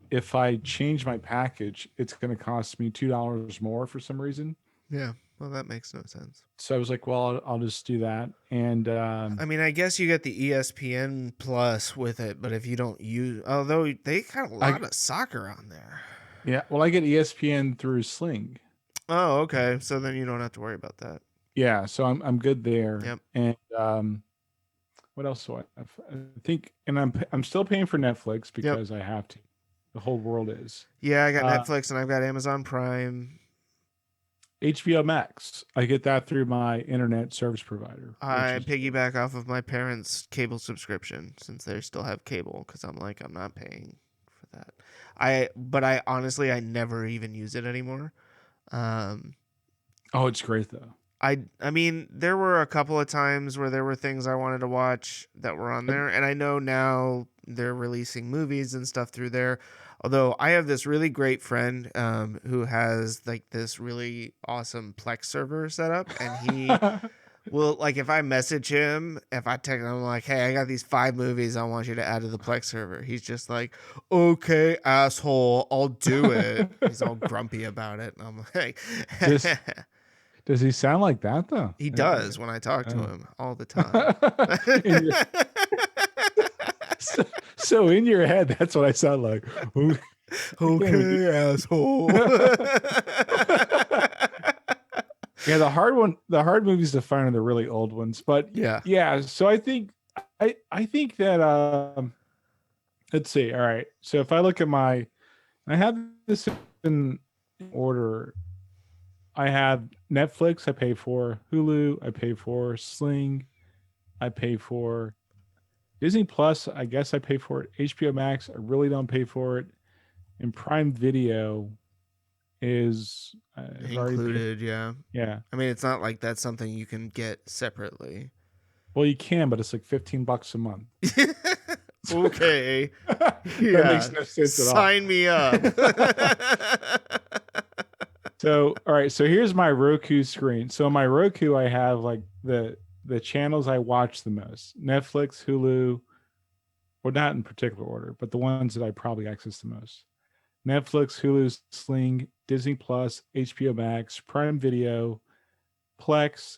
if I change my package, it's going to cost me $2 more for some reason. Yeah. Well, that makes no sense. So I was like, well, I'll just do that. And I mean, I guess you get the ESPN Plus with it, but if you don't use, although they got a lot of soccer on there. Yeah. Well, I get ESPN through Sling. Oh, okay. So then you don't have to worry about that. Yeah. So I'm good there. Yep. And what else do I have? I think, and I'm still paying for Netflix because I have to. The whole world is. Yeah, I got Netflix and I've got Amazon Prime. HBO Max. I get that through my internet service provider. I piggyback off of my parents' cable subscription since they still have cable, because I'm like, I'm not paying for that. But I honestly, I never even use it anymore. Oh, it's great though. I mean, there were a couple of times where there were things I wanted to watch that were on Have- there, and I know now they're releasing movies and stuff through there. Although I have this really great friend who has like this really awesome Plex server set up, and he will, like, if I message him, if I text him, I'm like, hey, I got these 5 movies I want you to add to the Plex server. He's just like, okay, asshole, I'll do it. He's all grumpy about it. And I'm like, Just- Does he sound like that though? he does when I talk to Oh. him all the time. In your- so in your head, that's what I sound like. Ooh. Okay, asshole. Yeah, the hard movies to find are the really old ones. But Yeah. so I think that let's see. All right. So if I look at I have this in order. I have Netflix, I pay for Hulu, I pay for Sling, I pay for Disney Plus, I guess I pay for it. HBO Max, I really don't pay for it. And Prime Video is I've already paid- Included, yeah. Yeah. I mean, it's not like that's something you can get separately. Well, you can, but it's like $15 a month. Okay. That Yeah. makes no sense at all. Sign me up. So, all right. So here's my Roku screen. So on my Roku, I have like the channels I watch the most: Netflix, Hulu, or not in particular order, but the ones that I probably access the most: Netflix, Hulu, Sling, Disney Plus, HBO Max, Prime Video, Plex,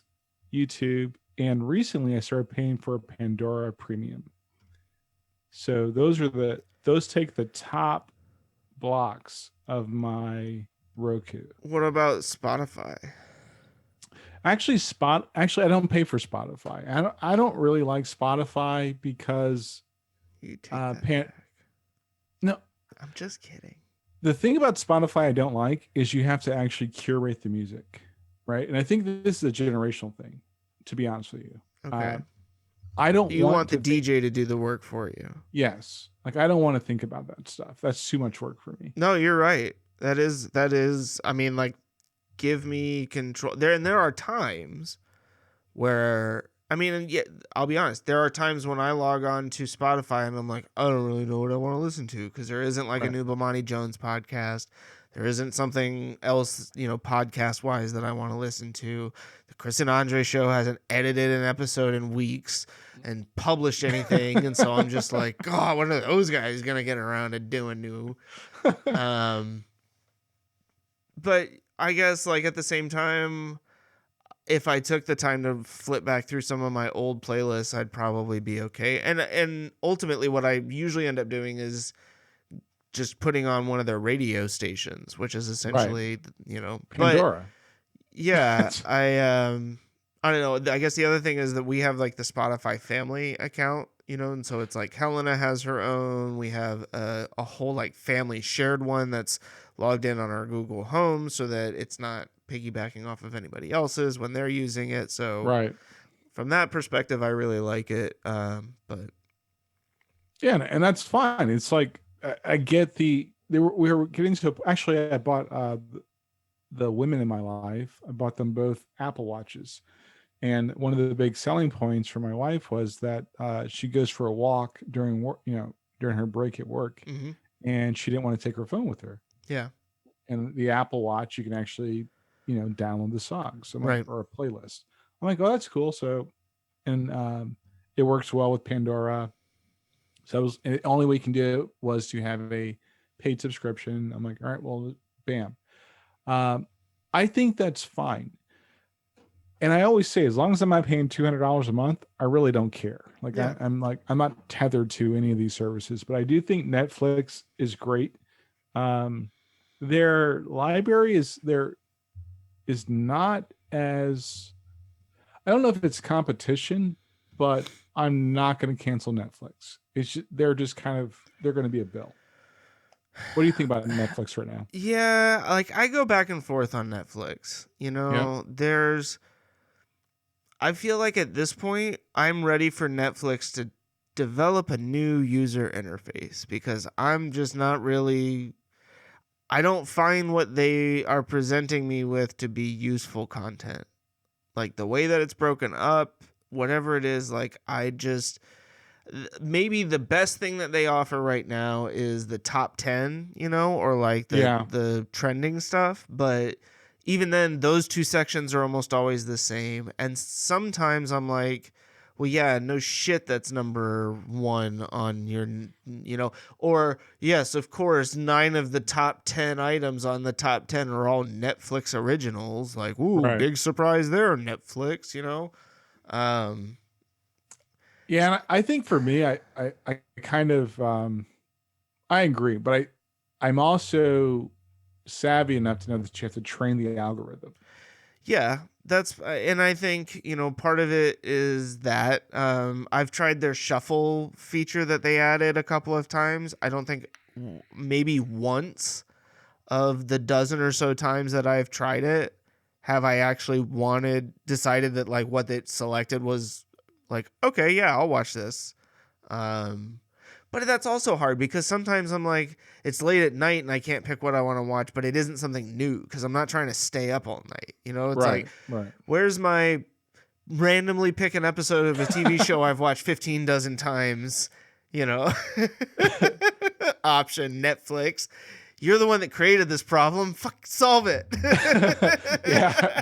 YouTube, and recently I started paying for Pandora Premium. So those take the top blocks of my Roku. What about Spotify? Actually, I don't pay for Spotify. I don't really like Spotify because You take Uh, that Pan- back. no, I'm just kidding. the thing about Spotify I don't like is you have to actually curate the music, right? And I think this is a generational thing, to be honest with you. Okay. I don't You want the to think- DJ to do the work for you. Yes, like I don't want to think about that stuff. That's too much work for me. No, you're right. That is I mean, like, give me control. There are times where, I mean, and yet I'll be honest, there are times when I log on to Spotify and I'm like, I don't really know what I want to listen to, because there isn't like a Right. new Bomani Jones podcast. There isn't something else, podcast wise, that I want to listen to. The Chris and Andre show hasn't edited an episode in weeks and published anything. And so I'm just like, God, when are those guys going to get around to doing new? But I guess, like, at the same time, if I took the time to flip back through some of my old playlists, I'd probably be okay. And ultimately, what I usually end up doing is just putting on one of their radio stations, which is essentially, But Pandora. yeah, I don't know. I guess the other thing is that we have like the Spotify family account, and so it's like Helena has her own. We have a whole like family shared one that's logged in on our Google Home, so that it's not piggybacking off of anybody else's when they're using it. So Right. from that perspective, I really like it. But Yeah, and that's fine. It's like I get we were getting to actually I bought the women in my life. I bought them both Apple Watches. And one of the big selling points for my wife was that she goes for a walk during work, during her break at work, mhm. and she didn't want to take her phone with her. Yeah. And the Apple Watch, you can actually, download the songs, so Right. or a playlist. I'm like, oh, that's cool. So, and it works well with Pandora. So and the only way you can do it was to have a paid subscription. I'm like, all right, well, bam. I think that's fine. And I always say, as long as I'm not paying $200 a month, I really don't care. Like Yeah. I'm not tethered to any of these services, but I do think Netflix is great. Their library is not as, I don't know if it's competition, but I'm not going to cancel Netflix. They're going to be a bill. What do you think about Netflix right now? Yeah, like I go back and forth on Netflix. I feel like at this point, I'm ready for Netflix to develop a new user interface, because I'm just not really, I don't find what they are presenting me with to be useful content. Like the way that it's broken up, whatever it is, like I just maybe the best thing that they offer right now is the top 10, or like Yeah. the trending stuff, but even then those two sections are almost always the same, and sometimes I'm like, well, yeah, no shit, that's number 1 on your, or yes, of course, 9 of the top 10 items on the top 10 are all Netflix originals, like, ooh, Right. big surprise there, Netflix, Yeah, and I think for me, I kind of I agree, but I'm also savvy enough to know that you have to train the algorithm. Yeah, that's and I think, part of it is that I've tried their shuffle feature that they added a couple of times. I don't think maybe once of the dozen or so times that I've tried it have I actually decided that like what it selected was like, okay, yeah, I'll watch this. Um but that's also hard because sometimes I'm like, it's late at night and I can't pick what I want to watch, but it isn't something new because I'm not trying to stay up all night. It's like, Right. where's my randomly pick an episode of a TV show I've watched 15 dozen times, option, Netflix. You're the one that created this problem. Fuck, solve it. Yeah.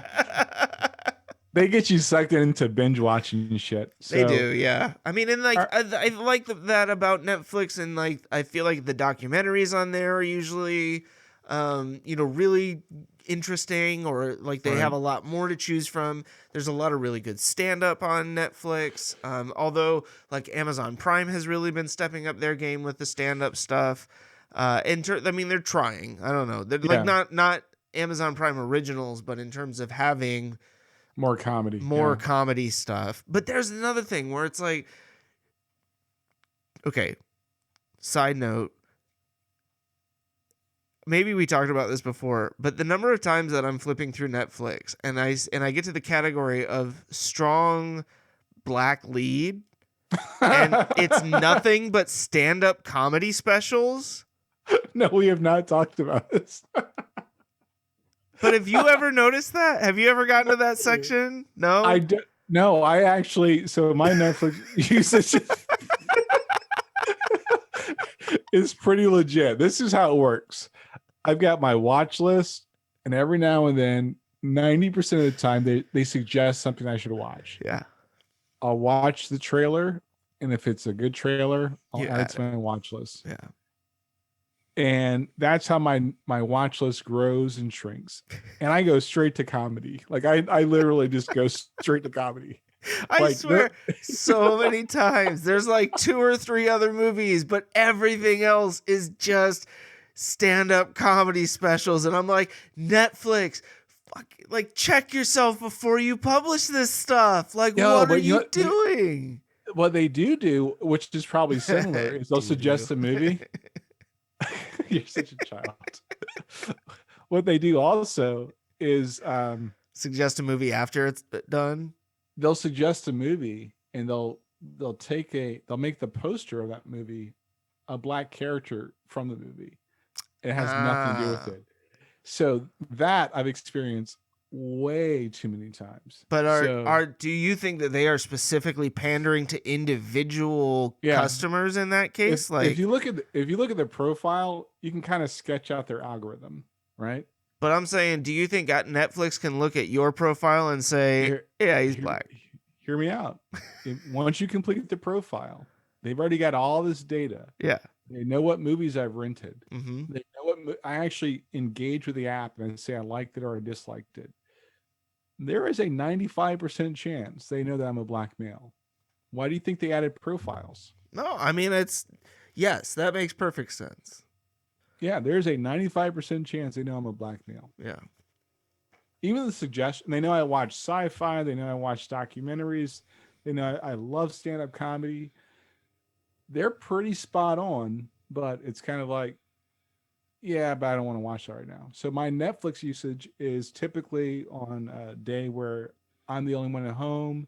They get you sucked into binge watching shit. So, They do, yeah. I mean, and like Are- I like that about Netflix, and like I feel like the documentaries on there are usually, really interesting, or like they Right. have a lot more to choose from. There's a lot of really good stand up on Netflix. Although like Amazon Prime has really been stepping up their game with the stand up stuff. I mean, they're trying. I don't know. They're like Yeah. not Amazon Prime originals, but in terms of having More comedy. more Yeah. comedy stuff. But there's another thing where it's like, okay, side note, maybe we talked about this before, but the number of times that I'm flipping through Netflix and I get to the category of strong black lead and it's nothing but stand-up comedy specials. No, we have not talked about this. But have you ever noticed that? Have you ever gotten to that section? No? No, I actually, so my Netflix usage is pretty legit. This is how it works. I've got my watch list, and every now and then, 90% of the time, they suggest something I should watch. Yeah. I'll watch the trailer, and if it's a good trailer, I'll You add it add to my watch list. Yeah. And that's how my watch list grows and shrinks. And I go straight to comedy. Like I literally just go straight to comedy. I Like, swear, so many times. There's like 2 or 3 other movies, but everything else is just stand-up comedy specials. And I'm like, Netflix, fuck, like check yourself before you publish this stuff. Like, No, what are but you doing? What they do, which is probably similar, is they'll suggest a movie. You're such a child. What they do also is Suggest a movie after it's done. they'll suggest a movie, and they'll make the poster of that movie a black character from the movie. It has nothing to do with it. So that I've experienced way too many times. But do you think that they are specifically pandering to individual customers in that case? If you look at their profile, you can kind of sketch out their algorithm, right? But I'm saying, do you think Netflix can look at your profile and say, yeah, he's black? Hear me out. Once you complete the profile, they've already got all this data. Yeah. They know what movies I've rented. Mm-hmm. They know what I actually engage with the app and say I liked it or I disliked it. There is a 95% chance they know that I'm a black male. Why do you think they added profiles? No, I mean, yes, that makes perfect sense. Yeah, there's a 95% chance they know I'm a black male. Yeah. Even the suggestion, they know I watch sci-fi, they know I watch documentaries, they know I love stand-up comedy. They're pretty spot on, but it's kind of like, yeah, but I don't want to watch that right now. So my Netflix usage is typically on a day where I'm the only one at home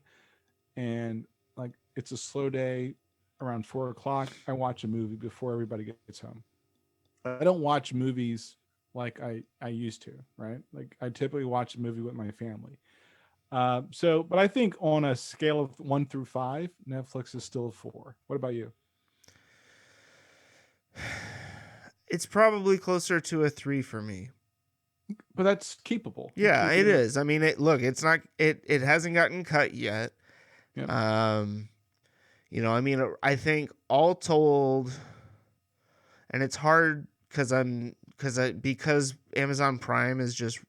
and like it's a slow day around 4 o'clock. I watch a movie before everybody gets home. I don't watch movies like I used to, right? Like I typically watch a movie with my family. But I think on a scale of 1 through 5, Netflix is still a 4. What about you? It's probably closer to a 3 for me. But that's keepable. You Yeah, keep it is. I mean, it's not it hasn't gotten cut yet. Yep. I mean, I think all told, and it's hard because Amazon Prime is just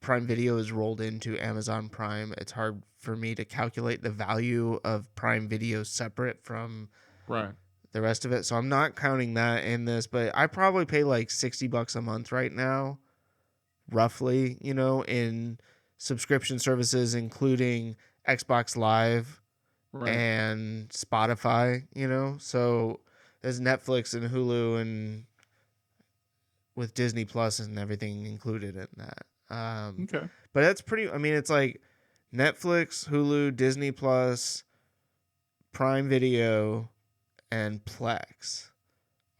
Prime Video is rolled into Amazon Prime. It's hard for me to calculate the value of Prime Video separate from Right. the rest of it. So I'm not counting that in this, but I probably pay like $60 a month right now, roughly, in subscription services, including Xbox Live Right. and Spotify, so there's Netflix and Hulu and with Disney Plus and everything included in that. Okay. But that's pretty, I mean, it's like Netflix, Hulu, Disney Plus, Prime Video, and Plex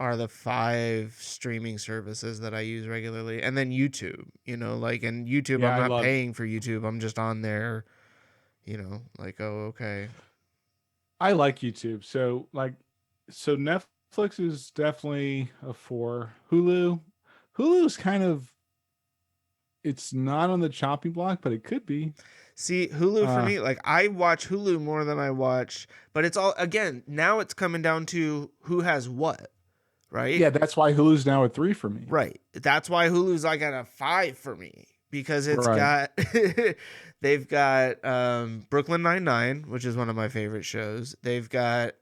are the 5 streaming services that I use regularly. And then YouTube, and YouTube, Yeah, I'm not paying for YouTube. I'm just on there, like, oh, okay. I like YouTube. So Netflix is definitely a 4. Hulu is kind of, it's not on the chopping block, but it could be. See, Hulu for me, like I watch Hulu more than I watch, but it's all, again, now it's coming down to who has what, right? Yeah, that's why Hulu's now a 3 for me. Right. That's why Hulu's like at a 5 for me, because it's got, they've got Brooklyn Nine-Nine, which is one of my favorite shows. They've got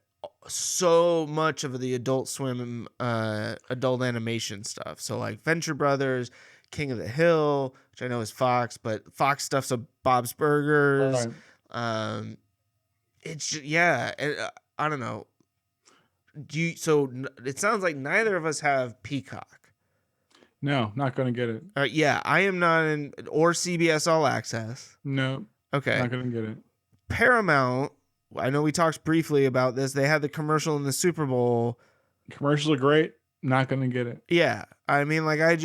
so much of the Adult Swim, adult animation stuff. So like Venture Brothers, King of the Hill, which I know is Fox, but Fox stuff's a Bob's Burgers. Right. It's just, yeah, I don't know. So it sounds like neither of us have Peacock. No, not going to get it. Yeah, I am not in, or CBS All Access. No. Okay. Not going to get it. Paramount, I know we talked briefly about this. They had the commercial in the Super Bowl. Commercials are great. Not going to get it. Yeah. I mean, like I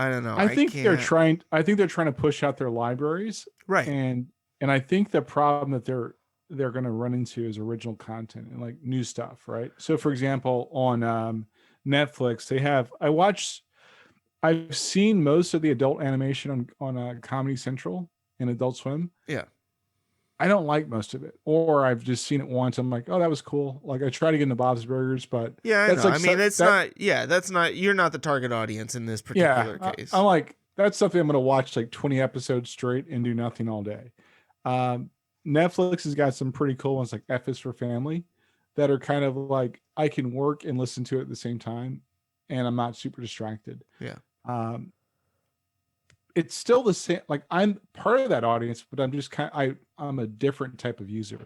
don't know. I think they're trying to push out their libraries. Right. And I think the problem that they're going to run into is original content and like new stuff, right? So for example, on Netflix, I've seen most of the adult animation on Comedy Central and Adult Swim. Yeah. I don't like most of it, or I've just seen it once. I'm like, oh, that was cool. Like I try to get into Bob's Burgers, but yeah, I know. Like, I mean, that's not, you're not the target audience in this particular case. I'm like, that's something I'm going to watch like 20 episodes straight and do nothing all day. Netflix has got some pretty cool ones like F is for Family that are kind of like I can work and listen to it at the same time, and I'm not super distracted. Yeah. It's still the same. Like I'm part of that audience, but I'm just I'm a different type of user.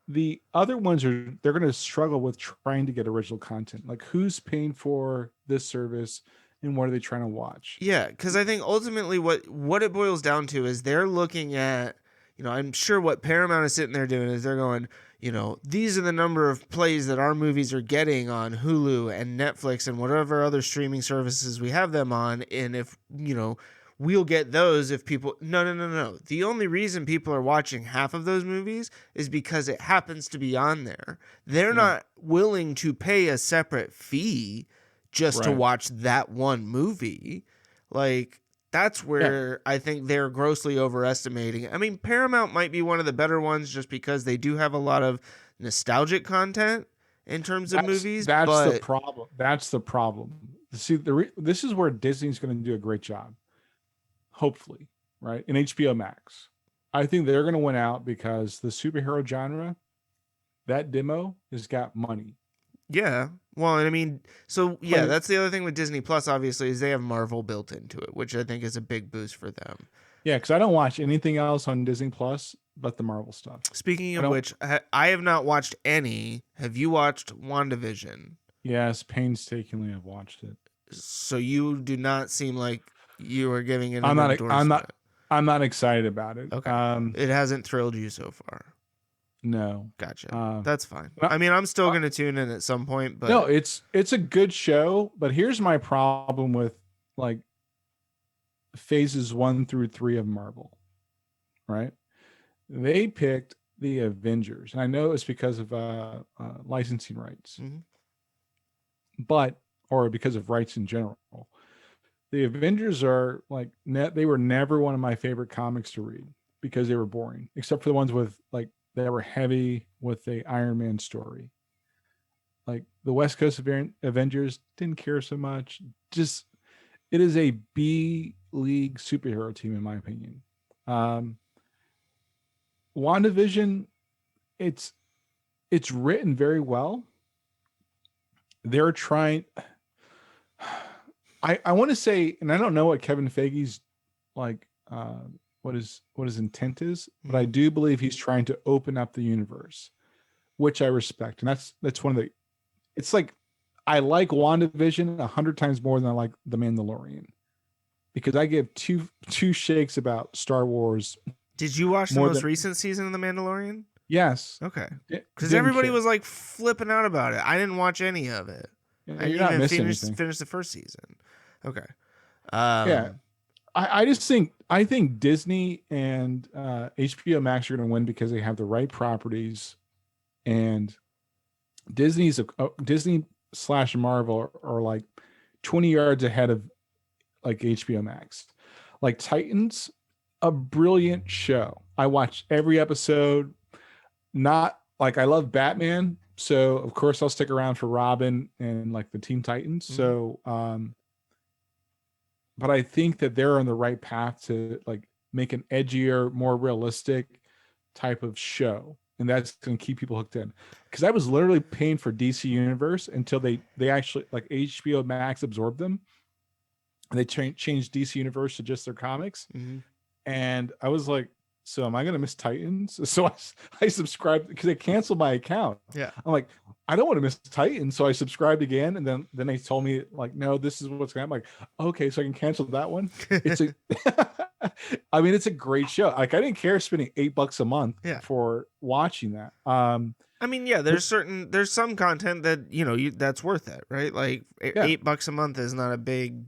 The other ones they're going to struggle with trying to get original content. Like who's paying for this service and what are they trying to watch? Yeah. Cause I think ultimately what it boils down to is they're looking at, I'm sure what Paramount is sitting there doing is they're going, these are the number of plays that our movies are getting on Hulu and Netflix and whatever other streaming services we have them on. And if, we'll get those if people, no. The only reason people are watching half of those movies is because it happens to be on there. They're not willing to pay a separate fee just to watch that one movie. Like, that's where I think they're grossly overestimating. I mean, Paramount might be one of the better ones just because they do have a lot of nostalgic content in terms of movies. That's the problem. That's the problem. See, this is where Disney's going to do a great job. Hopefully, right? In HBO Max. I think they're going to win out because the superhero genre, that demo has got money. Yeah. Well, I mean, so yeah, that's the other thing with Disney Plus, obviously, is they have Marvel built into it, which I think is a big boost for them. Yeah, because I don't watch anything else on Disney Plus but the Marvel stuff. Speaking of which, I have not watched any. Have you watched WandaVision? Yes, painstakingly I've watched it. So you do not seem like you are giving it an endorsement. I'm not excited about it. Okay. It hasn't thrilled you so far. No. Gotcha. Uh, That's fine. but I mean, I'm still I- gonna tune in at some point, but no, it's a good show, but here's my problem with like phases 1 through 3 of Marvel, right? They picked the Avengers, and I know it's because of licensing rights, Mhm. but or because of rights in general. The Avengers are like they were never one of my favorite comics to read because they were boring, except for the ones with like that were heavy with the Iron Man story. Like the West Coast Avengers didn't care so much. Just it is a B league superhero team in my opinion. Um, WandaVision, it's it's written very well. They're trying. I want to say, and I don't know what Kevin Feige's like. What his intent is, but I do believe he's trying to open up the universe, which I respect, and that's one of the. It's like I like WandaVision 100 times more than I like The Mandalorian, because I give two shakes about Star Wars Did you watch the more most than recent season of The Mandalorian? yes. Okay. Because Didn't everybody care. was like flipping out about it. I didn't watch any of it. Yeah, I you're didn't not even missing finish anything. finish the first season. Okay. Yeah. I just think Disney and HBO Max are going to win because they have the right properties, and Disney / Marvel are like 20 yards ahead of like HBO Max. Like Titans, a brilliant show. I watched every episode. Not like I love Batman, so of course I'll stick around for Robin and like the Teen Titans. Mhm. So but I think that they're on the right path to like make an edgier, more realistic type of show, and that's going to keep people hooked in. Because I was literally paying for DC Universe until they actually like HBO Max absorbed them, and they changed DC Universe to just their comics, Mhm. and I was like, so am I going to miss Titans? So I subscribed because they canceled my account. Yeah. I'm like, I don't want to miss Titans, so I subscribed again, and then they told me like, no, this is what's going to happen. I'm like, okay, so I can cancel that one. It's a, I mean, it's a great show. Like, I didn't care spending $8 a month Yeah. for watching that. I mean, yeah, there's some content that, that's worth it, right? Like Yeah. $8 a month is not a big,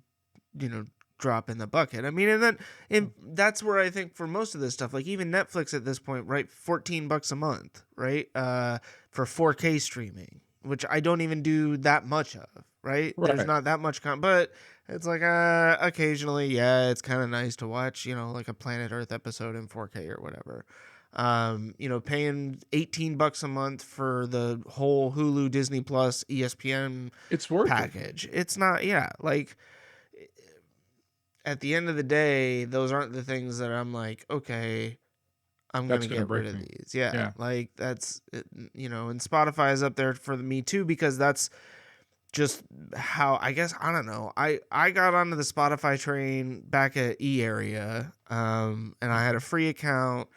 drop in the bucket. I mean, and that's where I think for most of this stuff, like even Netflix at this point, right? $14 a month, right? For 4K streaming, which I don't even do that much of, right? There's Right. not that much but it's like occasionally, yeah, it's kind of nice to watch, like a Planet Earth episode in 4K or whatever. Paying $18 a month for the whole Hulu, Disney Plus, ESPN It's worth it. package. It's not, yeah, like at the end of the day, those aren't the things that I'm like, okay, I'm That's gonna gonna get rid break of me. these. Yeah, Yeah. like that's and Spotify is up there for me too, because that's just how I guess I don't know. I got onto the Spotify train back at E Area, and I had a free account,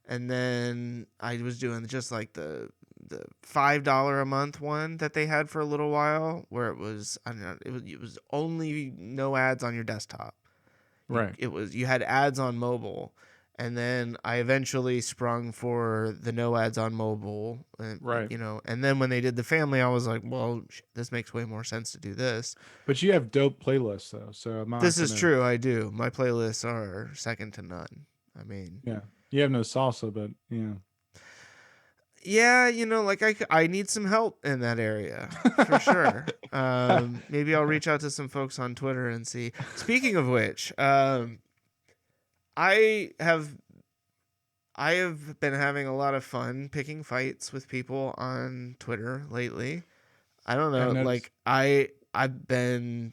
and then I was doing just like the $5 a month one that they had for a little while, where it was I don't know, it was only no ads on your desktop. Right. You had ads on mobile, and then I eventually sprung for the no ads on mobile, Right. and then when they did the family, I was like, well, this makes way more sense to do this. But you have dope playlists though, so I'm not This is gonna- true. I do. My playlists are second to none. I mean, Yeah. You have no salsa, but yeah, like I need some help in that area for sure. Maybe I'll reach out to some folks on Twitter and see. Speaking of which, I have been having a lot of fun picking fights with people on Twitter lately. I don't know, noticed. like I've been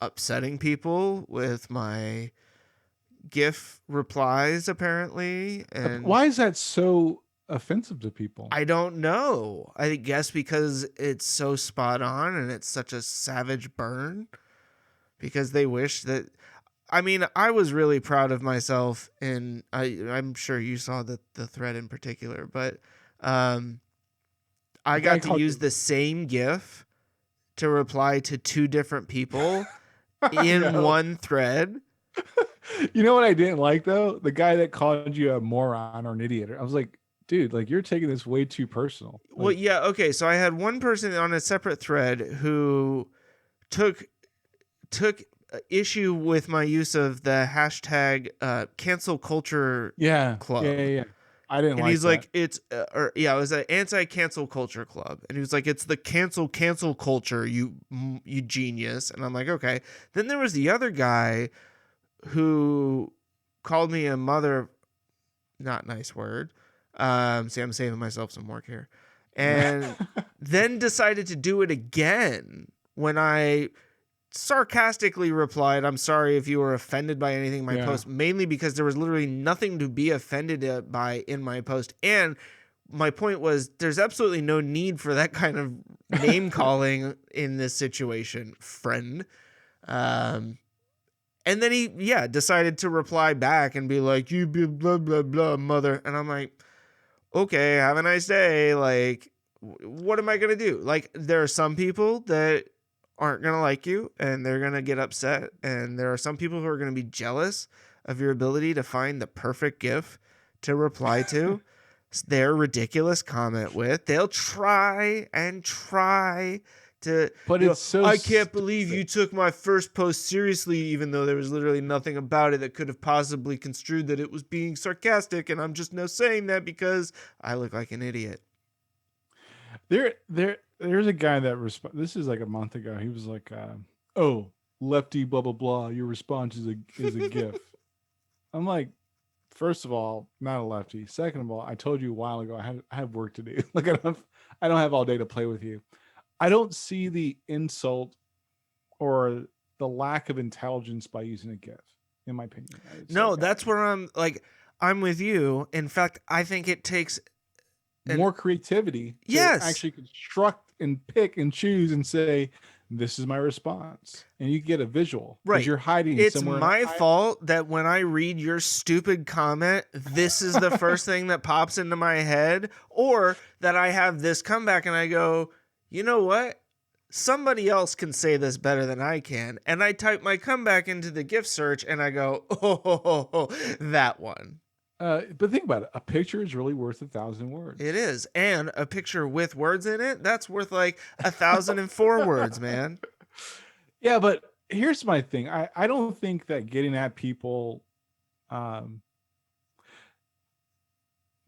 upsetting people with my GIF replies apparently, and why is that so offensive to people? I don't know. I guess because it's so spot on and it's such a savage burn, because they wish that. I mean, I was really proud of myself, and I'm sure you saw the thread in particular, but I got to use the same GIF to reply to 2 different people in know. one thread. You know what I didn't like though? The guy that called you a moron or an idiot. I was like, dude, like you're taking this way too personal. Well, Like, yeah, okay. So I had one person on a separate thread who took issue with my use of the hashtag cancel culture yeah, club. yeah. I didn't And like he's that. like, it's, it was an anti-cancel culture club. And he was like, it's the cancel culture, you genius. And I'm like, okay. Then there was the other guy who called me a mother, not nice word. See, I'm saving myself some work here. And then decided to do it again when I sarcastically replied, I'm sorry if you were offended by anything in my post, mainly because there was literally nothing to be offended by in my post. And my point was there's absolutely no need for that kind of name calling in this situation, friend. And then he, decided to reply back and be like, you blah, blah, blah, mother. And I'm like, okay, have a nice day. Like, what am I going to do? Like, there are some people that aren't going to like you and they're going to get upset. And there are some people who are going to be jealous of your ability to find the perfect GIF to reply to their ridiculous comment with. They'll try to, But it's so I can't believe you took my first post seriously, even though there was literally nothing about it that could have possibly construed that it was being sarcastic. And I'm just now saying that because I look like an idiot. There's a guy that this is like a month ago. He was like, "Oh, lefty, blah blah blah. Your response is a GIF." I'm like, first of all, not a lefty. Second of all, I told you a while ago I have work to do. Like I don't have all day to play with you. I don't see the insult or the lack of intelligence by using a GIF, in my opinion. No, that's where I'm with you. In fact, I think it takes more creativity to actually construct and pick and choose and say, this is my response. And you get a visual. Right. You're hiding it's somewhere. It's my fault that when I read your stupid comment, this is the first thing that pops into my head. Or that I have this comeback and I go, you know what? Somebody else can say this better than I can. And I type my comeback into the GIF search and I go, oh, that one. But think about it. A picture is really worth 1,000 words. It is. And a picture with words in it, that's worth like 1,004 words, man. Yeah, but here's my thing. I don't think that getting at people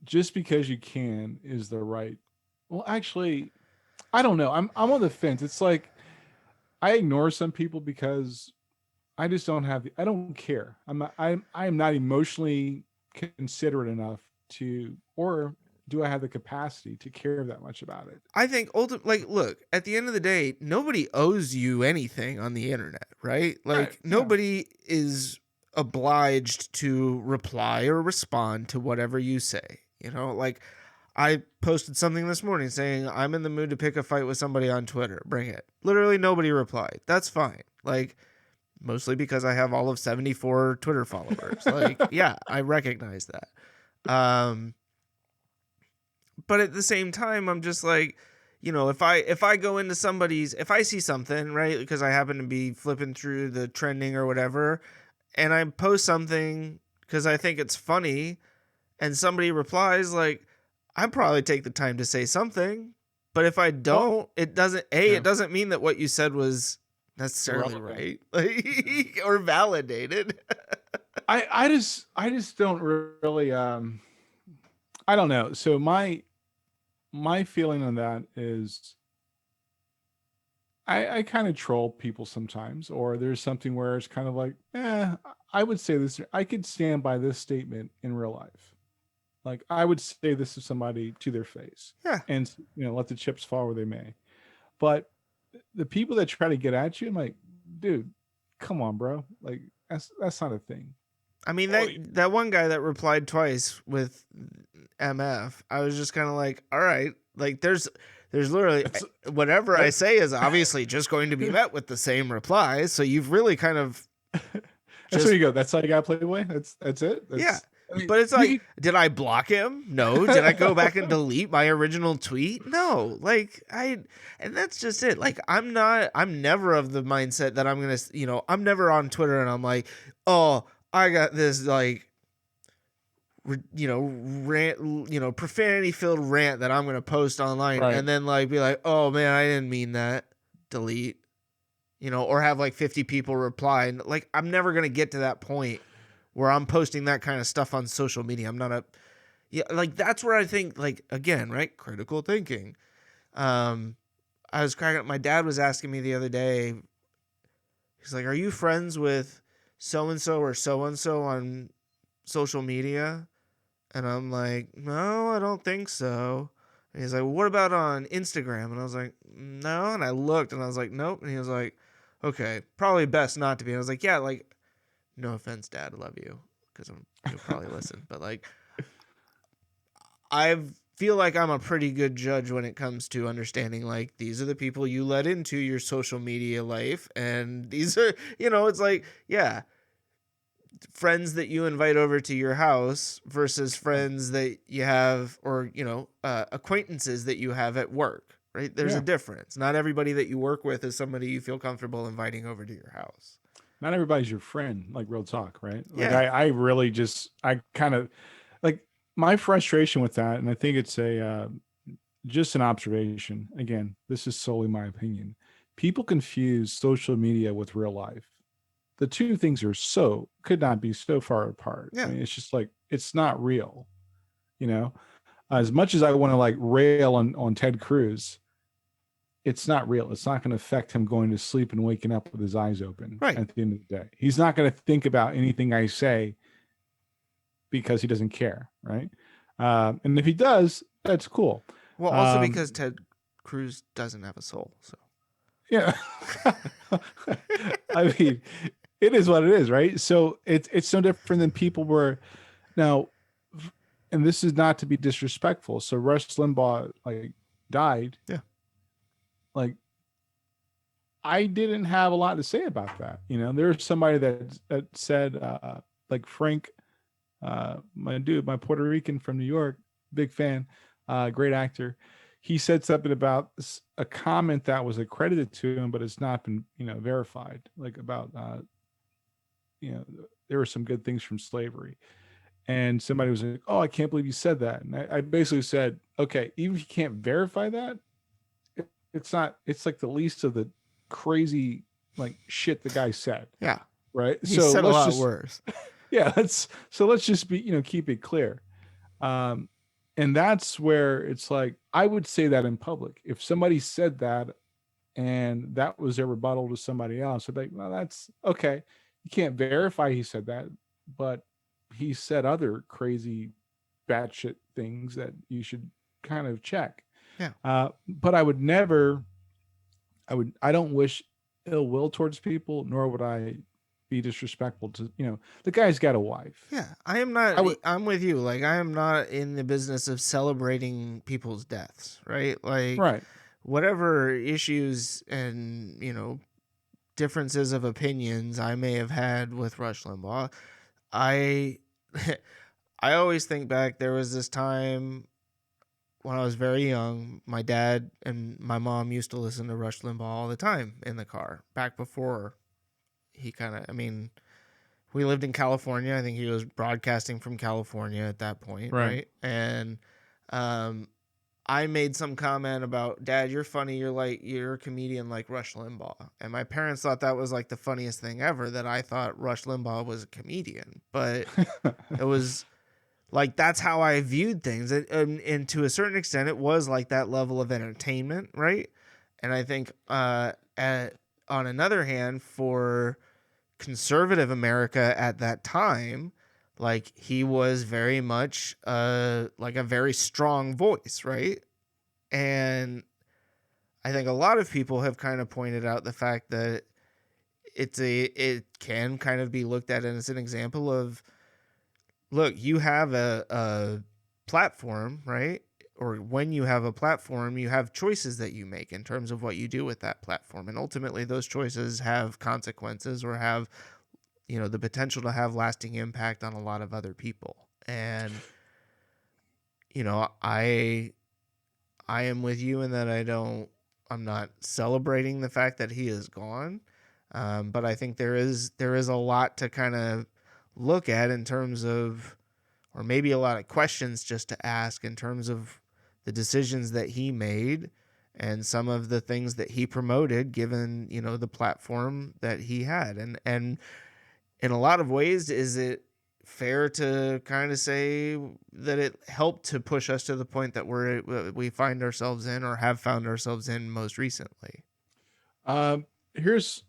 just because you can is the right. Well, actually, I don't know. I'm on the fence. It's like I ignore some people because I just don't have I don't care. I am not emotionally considerate enough to, or do I have the capacity to care that much about it? I think ultimately, look, at the end of the day, nobody owes you anything on the internet, right? Like nobody is obliged to reply or respond to whatever you say. You know, like I posted something this morning saying I'm in the mood to pick a fight with somebody on Twitter. Bring it. Literally nobody replied. That's fine. Like, mostly because I have all of 74 Twitter followers. Like, yeah, I recognize that. But at the same time, I'm just like, you know, if I go into if I see something, right, because I happen to be flipping through the trending or whatever, and I post something because I think it's funny, and somebody replies, like, I'd probably take the time to say something. But if I don't, it doesn't, it doesn't mean that what you said was necessarily right, like, or validated. I just don't really I don't know. So my feeling on that is I kind of troll people sometimes, or there's something where it's kind of like, I would say this, I could stand by this statement in real life. Like I would say this to somebody to their face. Yeah. And let the chips fall where they may. But the people that try to get at you, I'm like, dude, come on, bro. Like that's not a thing. I mean, that one guy that replied twice with MF, I was just kind of like, all right, like there's literally whatever I say is obviously just going to be met with the same reply. So you've really kind of that's where you go. That's how you got to play away. That's it. I mean, but it's like, did I block him? No. Did I go back and delete my original tweet? No. Like and that's just it. Like I'm never of the mindset that I'm going to, I'm never on Twitter and I'm like, oh, I got this like profanity filled rant that I'm going to post online Right. and then like be like, oh man, I didn't mean that. Delete, or have like 50 people reply. And like, I'm never going to get to that point where I'm posting that kind of stuff on social media. I'm not like, that's where I think, like, again, right? Critical thinking. I was cracking up. My dad was asking me the other day, he's like, are you friends with so-and-so or so-and-so on social media? And I'm like, no, I don't think so. And he's like, well, what about on Instagram? And I was like, no. And I looked and I was like, nope. And he was like, okay, probably best not to be. And I was like, yeah, like, no offense, Dad, I love you, because you'll probably listen. But like, I feel like I'm a pretty good judge when it comes to understanding, like, these are the people you let into your social media life. And these are, it's like, yeah, friends that you invite over to your house versus friends that you have, or acquaintances that you have at work, right? There's a difference. Not everybody that you work with is somebody you feel comfortable inviting over to your house. Not everybody's your friend, like, real talk, right? Like, Yeah. I really I kind of, like, my frustration with that, and I think it's just an observation. Again, this is solely my opinion. People confuse social media with real life. The two things could not be so far apart. Yeah. I mean, it's just like, it's not real. As much as I want to like rail on Ted Cruz, it's not real. It's not going to affect him going to sleep and waking up with his eyes open. Right. At the end of the day, he's not going to think about anything I say because he doesn't care. Right. And if he does, that's cool. Well, also because Ted Cruz doesn't have a soul. So yeah. I mean, it is what it is, right? So it's no different than people were now, and this is not to be disrespectful. So Rush Limbaugh like died. Yeah. Like, I didn't have a lot to say about that. There's somebody that said like Frank, my Puerto Rican from New York, big fan, great actor. He said something about a comment that was accredited to him, but it's not been verified. Like about there were some good things from slavery, and somebody was like, "Oh, I can't believe you said that." And I basically said, "Okay, even if you can't verify that, it's not. It's like the least of the crazy like shit the guy said." Yeah. Right. He said a lot worse. Yeah. Let's just be keep it clear. And that's where it's like, I would say that in public. If somebody said that and that was their rebuttal to somebody else, I'd be like, well, that's okay. You can't verify he said that, but he said other crazy batshit things that you should kind of check. Yeah. But I don't wish ill will towards people, nor would I be disrespectful to, the guy's got a wife. Yeah. I'm with you. Like, I am not in the business of celebrating people's deaths, right? Like, right. Whatever issues and, differences of opinions I may have had with Rush Limbaugh, I always think back, there was this time when I was very young, my dad and my mom used to listen to Rush Limbaugh all the time in the car, back before he we lived in California. I think he was broadcasting from California at that point, right? And I made some comment about, Dad, you're funny. You're a comedian like Rush Limbaugh. And my parents thought that was like the funniest thing ever, that I thought Rush Limbaugh was a comedian. But it was like, that's how I viewed things. And to a certain extent, it was like that level of entertainment, right? And I think on another hand, for conservative America at that time, like, he was very much like a very strong voice, right? And I think a lot of people have kind of pointed out the fact that it can kind of be looked at as an example of, look, you have a platform, right? Or when you have a platform, you have choices that you make in terms of what you do with that platform. And ultimately, those choices have consequences, or have, the potential to have lasting impact on a lot of other people. And, I am with you in that I'm not celebrating the fact that he is gone. But I think there is a lot to kind of look at in terms of or maybe a lot of questions just to ask in terms of the decisions that he made and some of the things that he promoted, given, the platform that he had. And in a lot of ways, is it fair to kind of say that it helped to push us to the point that we find ourselves in, or have found ourselves in most recently? Um, here's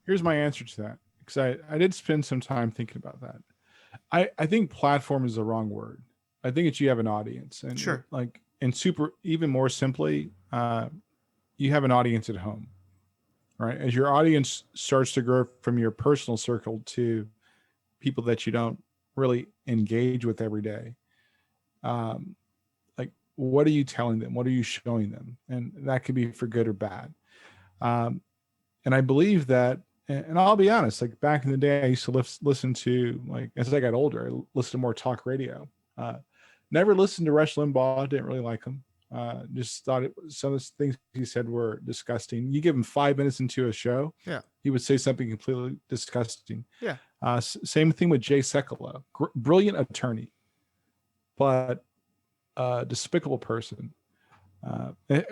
my answer to that, because I did spend some time thinking about that. I think platform is the wrong word. I think it's, you have an audience, and Sure. even more simply, you have an audience at home, right? As your audience starts to grow from your personal circle to people that you don't really engage with every day, like, what are you telling them? What are you showing them? And that could be for good or bad. And I believe that, and I'll be honest, like back in the day, I used to listen to, like, as I got older, I listened to more talk radio. Never listened to Rush Limbaugh. Didn't really like him. Just thought some of the things he said were disgusting. You give him 5 minutes into a show, Yeah. he would say something completely disgusting. Yeah. Same thing with Jay Sekulow. Brilliant attorney, but despicable person.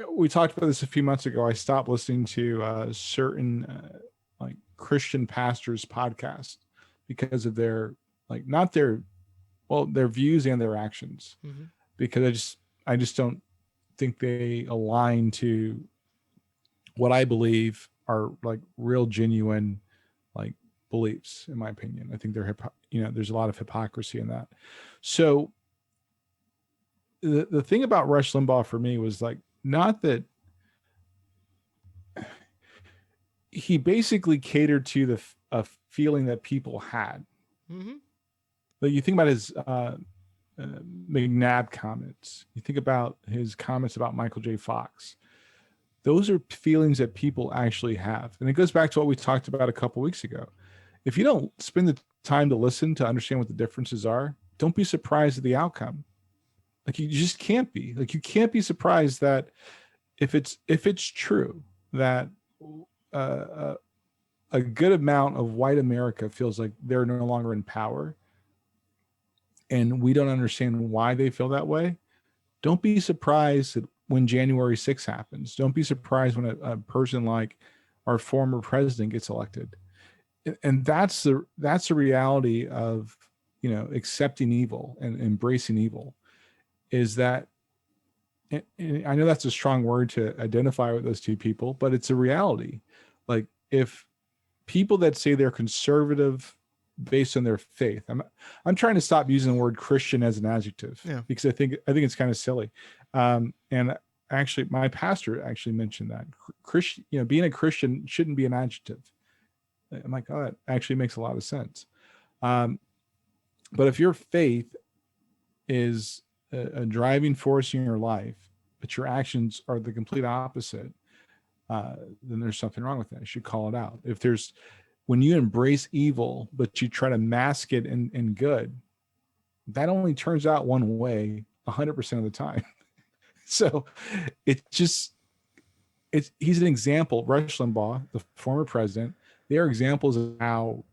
We talked about this a few months ago. I stopped listening to certain like Christian pastors' podcasts because of their, like, not their, their views and their actions, Mm-hmm. because I just don't think they align to what I believe are like real genuine, like, beliefs, in my opinion. I think there's a lot of hypocrisy in that. So the thing about Rush Limbaugh for me was, like, not that he basically catered to a feeling that people had. Mm-hmm. Like, you think about his McNabb comments, you think about his comments about Michael J. Fox. Those are feelings that people actually have. And it goes back to what we talked about a couple weeks ago. If you don't spend the time to listen to understand what the differences are, don't be surprised at the outcome. Like, you just can't be. Like, you can't be surprised that if it's true that a good amount of white America feels like they're no longer in power, and we don't understand why they feel that way, don't be surprised that when January 6th happens. Don't be surprised when a person like our former president gets elected. And that's the reality of, accepting evil and embracing evil, is that, and I know that's a strong word to identify with those two people, but it's a reality. Like, if people that say they're conservative based on their faith, I'm trying to stop using the word Christian as an adjective, because I think it's kind of silly. And actually, my pastor actually mentioned that Christian, being a Christian shouldn't be an adjective. I'm like, oh, that actually makes a lot of sense. But if your faith is a driving force in your life, but your actions are the complete opposite, then there's something wrong with that. You should call it out. When you embrace evil, but you try to mask it in good, that only turns out one way 100% of the time. So he's an example. Rush Limbaugh, the former president, they are examples of how,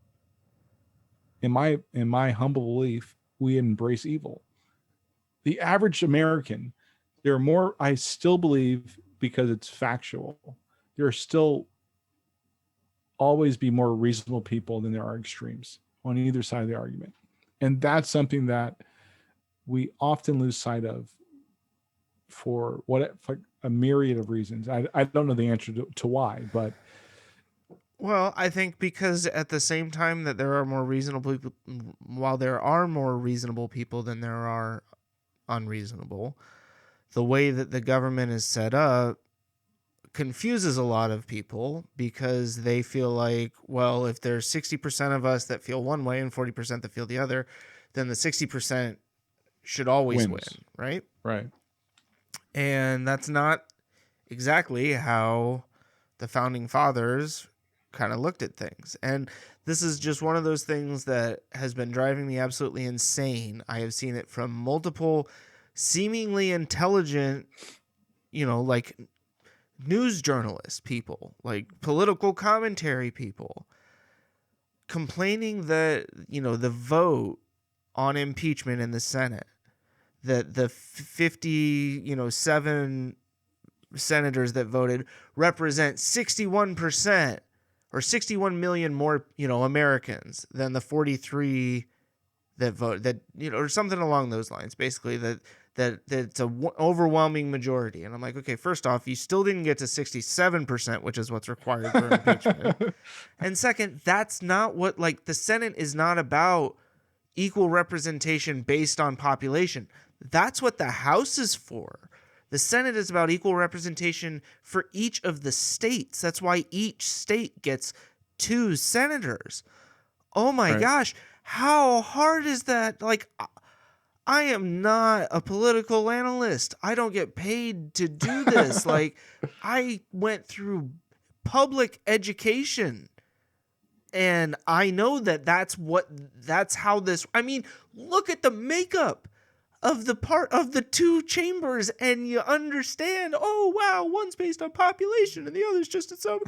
in my humble belief, we embrace evil. The average American, there are more, I still believe, because it's factual, there are still always be more reasonable people than there are extremes on either side of the argument. And that's something that we often lose sight of for a myriad of reasons. I don't know the answer to why, but. Well, I think because at the same time that there are more reasonable people, while there are more reasonable people than there are unreasonable, the way that the government is set up confuses a lot of people, because they feel like, well, if there's 60% of us that feel one way and 40% that feel the other, then the 60% should always win, right? Right. And that's not exactly how the founding fathers kind of looked at things. And this is just one of those things that has been driving me absolutely insane. I have seen it from multiple seemingly intelligent, like news journalists, people, like political commentary people, complaining that, the vote on impeachment in the Senate. The 57 senators that voted represent 61% or 61 million more, Americans than the 43 that vote, that, or something along those lines, basically that it's a overwhelming majority. And I'm like, okay, first off, you still didn't get to 67%, which is what's required for impeachment. And second, that's not what, the Senate is not about equal representation based on population. That's what the House is for. The Senate is about equal representation for each of the states. That's why each state gets 2 senators. Oh my gosh, how hard is that? I am not a political analyst. I don't get paid to do this. I went through public education. And I know that's how this, look at the makeup of the 2 chambers, and you understand, oh wow, one's based on population and the other's just its own.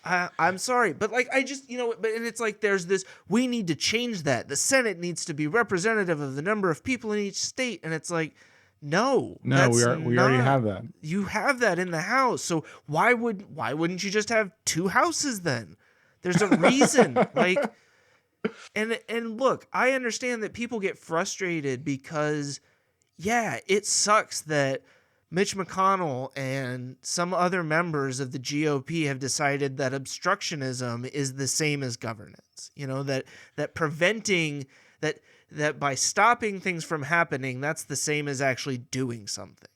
I'm sorry, but I just, and it's there's this, we need to change that. The Senate needs to be representative of the number of people in each state. And it's no, we already have that. You have that in the House. So why wouldn't you just have 2 houses then? There's a reason. And look, I understand that people get frustrated because, yeah, it sucks that Mitch McConnell and some other members of the GOP have decided that obstructionism is the same as governance. That preventing that by stopping things from happening, that's the same as actually doing something.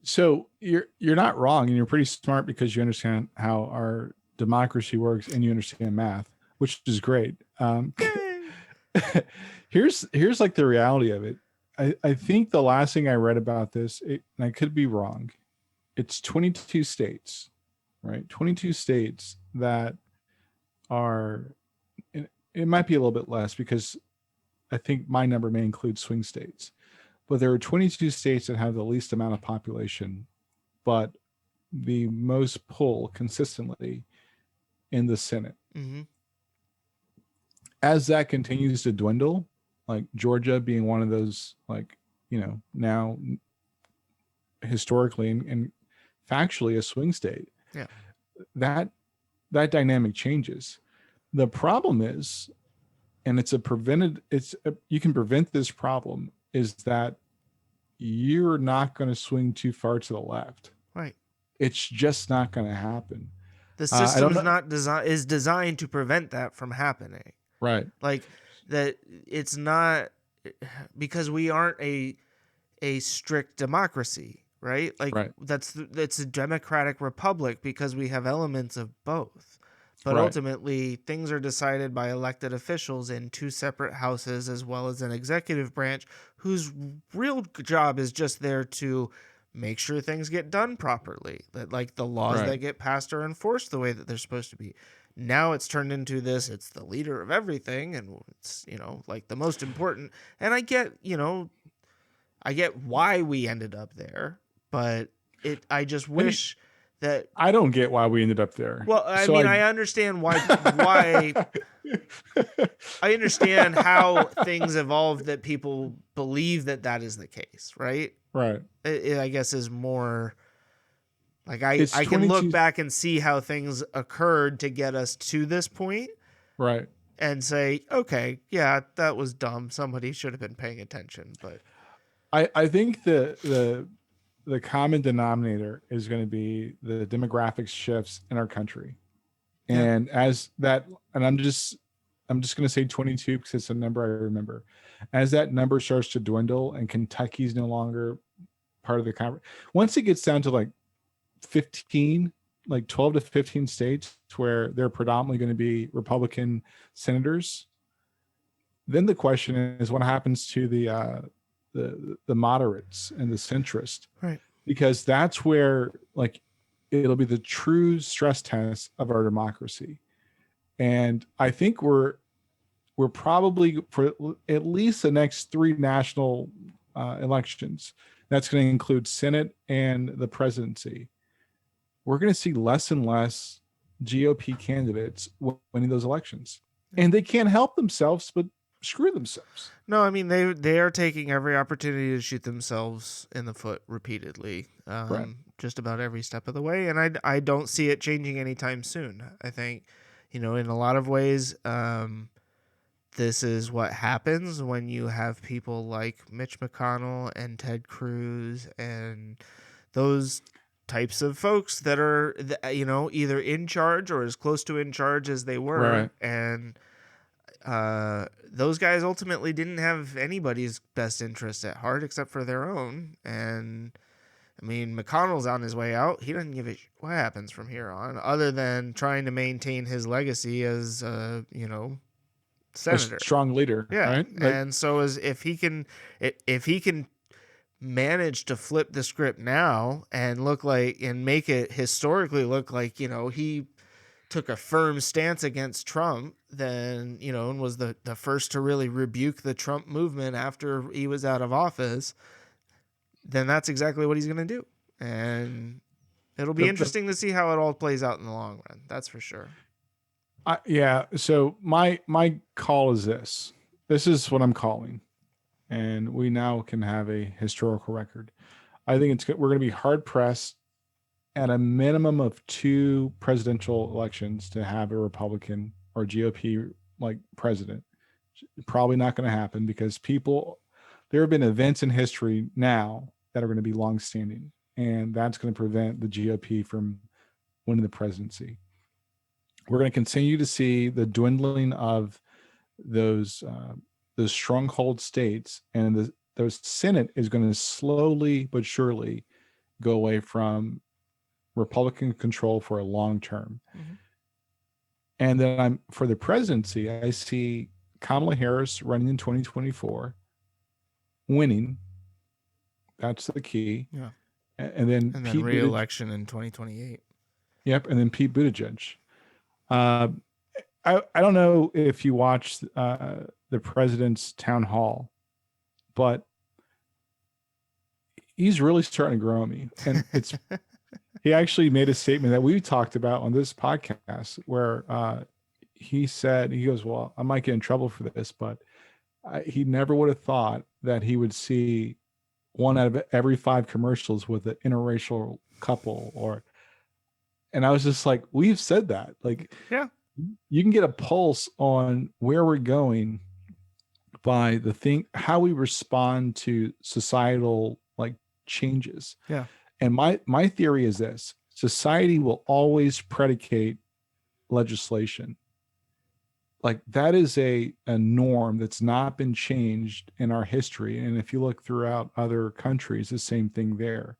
So you're not wrong, and you're pretty smart because you understand how our democracy works and you understand math, which is great. Here's the reality of it. I think the last thing I read about this, and I could be wrong, it's 22 states, right? 22 states that are, it might be a little bit less because I think my number may include swing states, but there are 22 states that have the least amount of population, but the most pull consistently in the Senate. Mm-hmm. As that continues to dwindle, Georgia being one of those, now historically and factually a swing state, yeah, that dynamic changes. The problem is, and you can prevent this problem, is that you're not going to swing too far to the left. Right. It's just not going to happen. The system is designed to prevent that from happening. Right. That it's not, because we aren't a strict democracy, right? Right. That's a democratic republic because we have elements of both. But ultimately, things are decided by elected officials in 2 separate houses, as well as an executive branch whose real job is just there to make sure things get done properly, that the laws that get passed are enforced the way that they're supposed to be. Now it's turned into this, it's the leader of everything, and it's, the most important. And I get why we ended up there, but I just wish that I don't get why we ended up there. Well, I understand why I understand how things evolved, that people believe that is the case, right? Right. It I guess is more I can look back and see how things occurred to get us to this point. Right. And say, okay, yeah, that was dumb. Somebody should have been paying attention. But I think the common denominator is going to be the demographic shifts in our country. Yeah. And as that, and I'm just going to say 22 because it's a number I remember. As that number starts to dwindle and Kentucky's no longer part of the conference, once it gets down to 15, 12 to 15 states where they're predominantly going to be Republican senators, then the question is what happens to the moderates and the centrist, right? Because that's where it'll be the true stress test of our democracy. And I think we're probably, for at least the next 3 national elections, that's going to include Senate and the presidency, we're going to see less and less GOP candidates winning those elections. And they can't help themselves but screw themselves. No, I mean they are taking every opportunity to shoot themselves in the foot repeatedly, Right. just about every step of the way, and I don't see it changing anytime soon. I think, in a lot of ways, this is what happens when you have people like Mitch McConnell and Ted Cruz and those types of folks that are, either in charge or as close to in charge as they were, Right. and those guys ultimately didn't have anybody's best interest at heart except for their own. And I mean, McConnell's on his way out. He doesn't give a what happens from here on, other than trying to maintain his legacy as senator. A strong leader. Yeah, Right. and so as if he can manage to flip the script now and make it historically look like he took a firm stance against Trump, then, and was the first to really rebuke the Trump movement after he was out of office, then that's exactly what he's going to do. And it'll be interesting to see how it all plays out in the long run. That's for sure. Yeah. So my call is this. This is what I'm calling. And we now can have a historical record. I think we're going to be hard pressed at a minimum of 2 presidential elections to have a Republican or GOP like president. Probably not going to happen because there have been events in history now that are going to be longstanding, and that's going to prevent the GOP from winning the presidency. We're going to continue to see the dwindling of those stronghold states, and the Senate is going to slowly but surely go away from Republican control for a long term. Mm-hmm. And then for the presidency, I see Kamala Harris running in 2024, winning. That's the key. Yeah. And then re-election in 2028. Yep. And then Pete Buttigieg. I don't know if you watched the president's town hall, but he's really starting to grow on me. And he actually made a statement that we talked about on this podcast where he goes, well, I might get in trouble for this, but he never would have thought that he would see 1 out of every 5 commercials with an interracial couple and I was just like, we've said that. Like, yeah, you can get a pulse on where we're going by how we respond to societal like changes. Yeah. And my theory is this: society will always predicate legislation. Like that is a norm that's not been changed in our history. And if you look throughout other countries, the same thing there.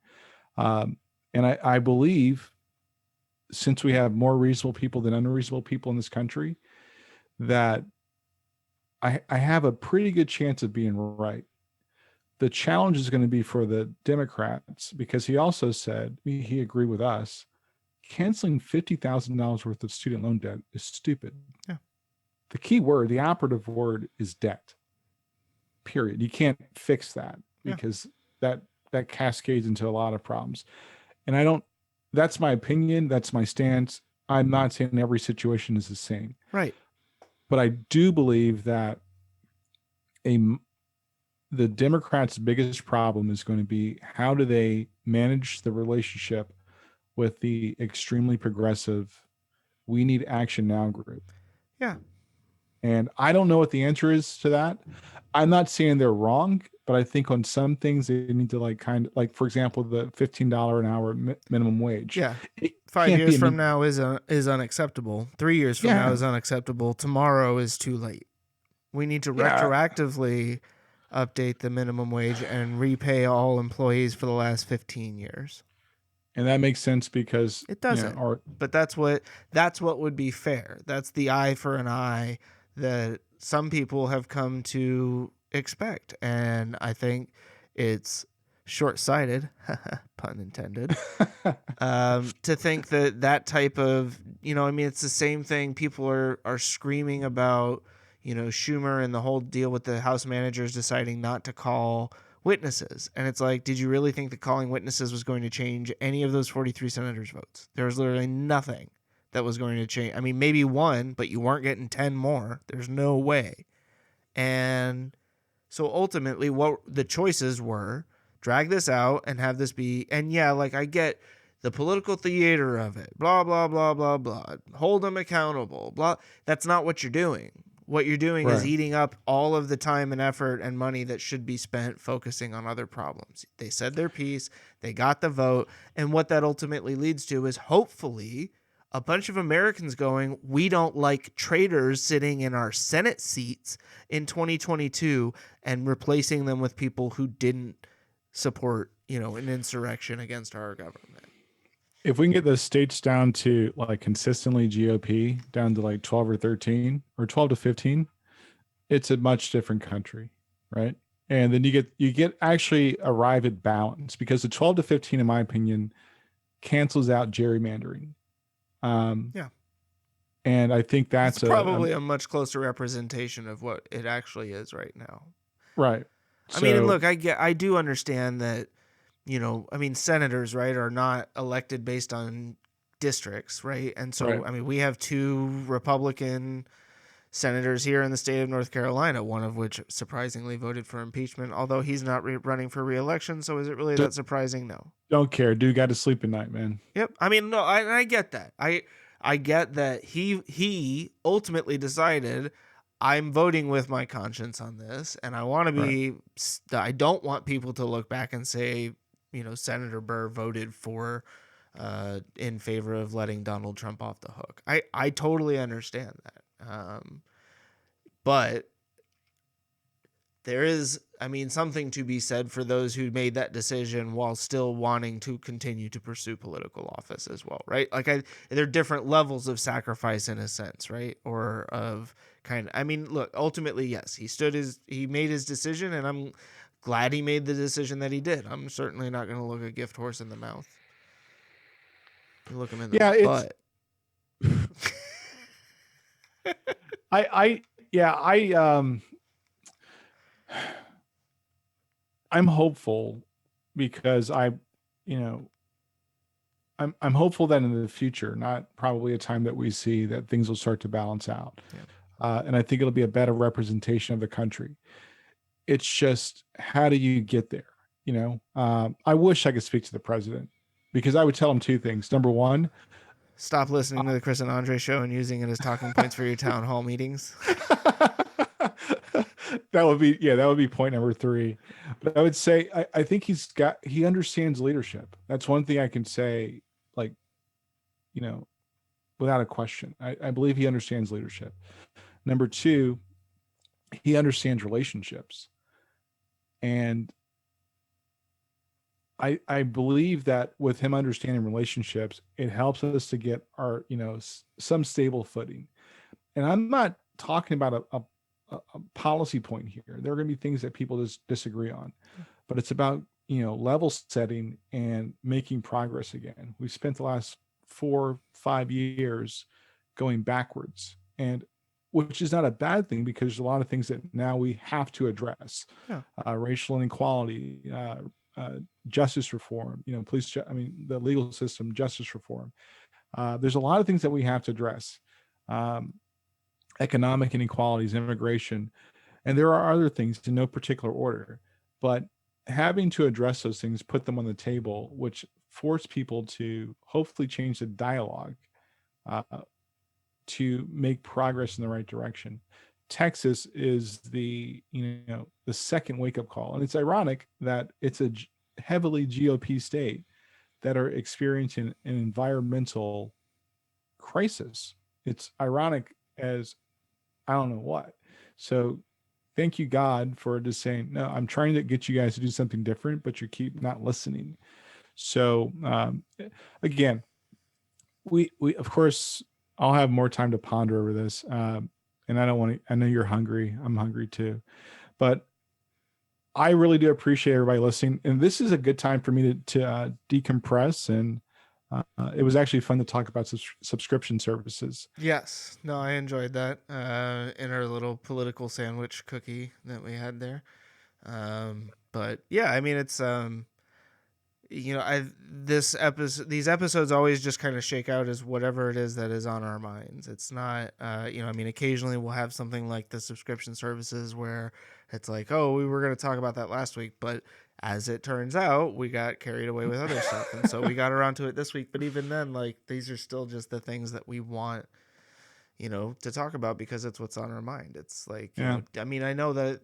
And I believe, since we have more reasonable people than unreasonable people in this country, that I have a pretty good chance of being right. The challenge is going to be for the Democrats, because he also said, he agreed with us, canceling $50,000 worth of student loan debt is stupid. Yeah. The key word, the operative word is debt. Period. You can't fix that because that cascades into a lot of problems. And that's my opinion. That's my stance. I'm not saying every situation is the same. Right. But I do believe that the Democrats' biggest problem is going to be, how do they manage the relationship with the extremely progressive We Need Action Now group? Yeah. And I don't know what the answer is to that. I'm not saying they're wrong, but I think on some things they need to for example, the $15 an hour minimum wage. Yeah. 5 years from now is unacceptable. 3 years from now is unacceptable. Tomorrow is too late. We need to retroactively update the minimum wage and repay all employees for the last 15 years. And that makes sense because it doesn't. But that's what would be fair. That's the eye for an eye that some people have come to expect. And I think it's short-sighted, pun intended, to think that type of, it's the same thing. People are screaming about, Schumer and the whole deal with the House managers deciding not to call witnesses. And it's like, did you really think that calling witnesses was going to change any of those 43 senators' votes? There was literally nothing that was going to change. I mean, maybe 1, but you weren't getting 10 more. There's no way. And so ultimately what the choices were, drag this out and have this be, and yeah, like I get the political theater of it, blah, blah, blah, blah, blah, hold them accountable, blah. That's not what you're doing. What you're doing is Right. eating up all of the time and effort and money that should be spent focusing on other problems. They said their piece, they got the vote, and what that ultimately leads to is hopefully a bunch of Americans going, we don't like traitors sitting in our Senate seats in 2022 and replacing them with people who didn't support, an insurrection against our government. If we can get the states down to like consistently GOP down to like 12 or 13 or 12 to 15, it's a much different country, right? And then you get actually arrive at balance, because the 12 to 15, in my opinion, cancels out gerrymandering. Yeah. And I think that's It's probably a much closer representation of what it actually is right now. right. I mean, and look, I do understand that, senators, right, are not elected based on districts, right? And so, Right. I mean, we have 2 Republican senators here in the state of North Carolina, one of which surprisingly voted for impeachment, although he's not running for re-election. So is it really that surprising? No. Don't care. Dude got to sleep at night, man. Yep. I mean, no, I get that. I get that he ultimately decided, I'm voting with my conscience on this, and I want to be. I don't want people to look back and say, Senator Burr voted for, in favor of letting Donald Trump off the hook. I totally understand that, but there is, something to be said for those who made that decision while still wanting to continue to pursue political office as well, right? Like there are different levels of sacrifice in a sense, right? Or of look, ultimately, yes, he made his decision, and I'm glad he made the decision that he did. I'm certainly not going to look a gift horse in the mouth. Look him in the butt. I'm hopeful because I'm hopeful that in the future, not probably a time that we see, that things will start to balance out. Yeah. And I think it'll be a better representation of the country. It's just, how do you get there? I wish I could speak to the president, because I would tell him 2 things. Number one, stop listening to the Chris and Andre show and using it as talking points for your town hall meetings. that would be point number 3. But I would say, I think he understands leadership. That's one thing I can say, like, without a question. I believe he understands leadership. Number 2, he understands relationships. And I believe that with him understanding relationships, it helps us to get our, some stable footing. And I'm not talking about a policy point here. There are going to be things that people just disagree on, but it's about, level setting and making progress again. We've spent the last 4-5 years going backwards, and which is not a bad thing, because there's a lot of things that now we have to address. Yeah. Racial inequality, justice reform, the legal system, justice reform. There's a lot of things that we have to address. Economic inequalities, immigration, and there are other things in no particular order. But having to address those things, put them on the table, which force people to hopefully change the dialogue, to make progress in the right direction. Texas is the second wake-up call, and it's ironic that it's a heavily GOP state that are experiencing an environmental crisis. It's ironic as I don't know what. So thank you, God, for just saying, no, I'm trying to get you guys to do something different, but you keep not listening. So again, we of course, I'll have more time to ponder over this. And I know you're hungry. I'm hungry too, but I really do appreciate everybody listening. And this is a good time for me to decompress. And it was actually fun to talk about subscription services. Yes. No, I enjoyed that in our little political sandwich cookie that we had there. But yeah, it's these episodes always just kind of shake out as whatever it is that is on our minds. It's not, occasionally we'll have something like the subscription services where it's like, oh, we were going to talk about that last week, but as it turns out, we got carried away with other stuff, and so we got around to it this week. But even then, like, these are still just the things that we want, to talk about because it's what's on our mind. It's like, I know that,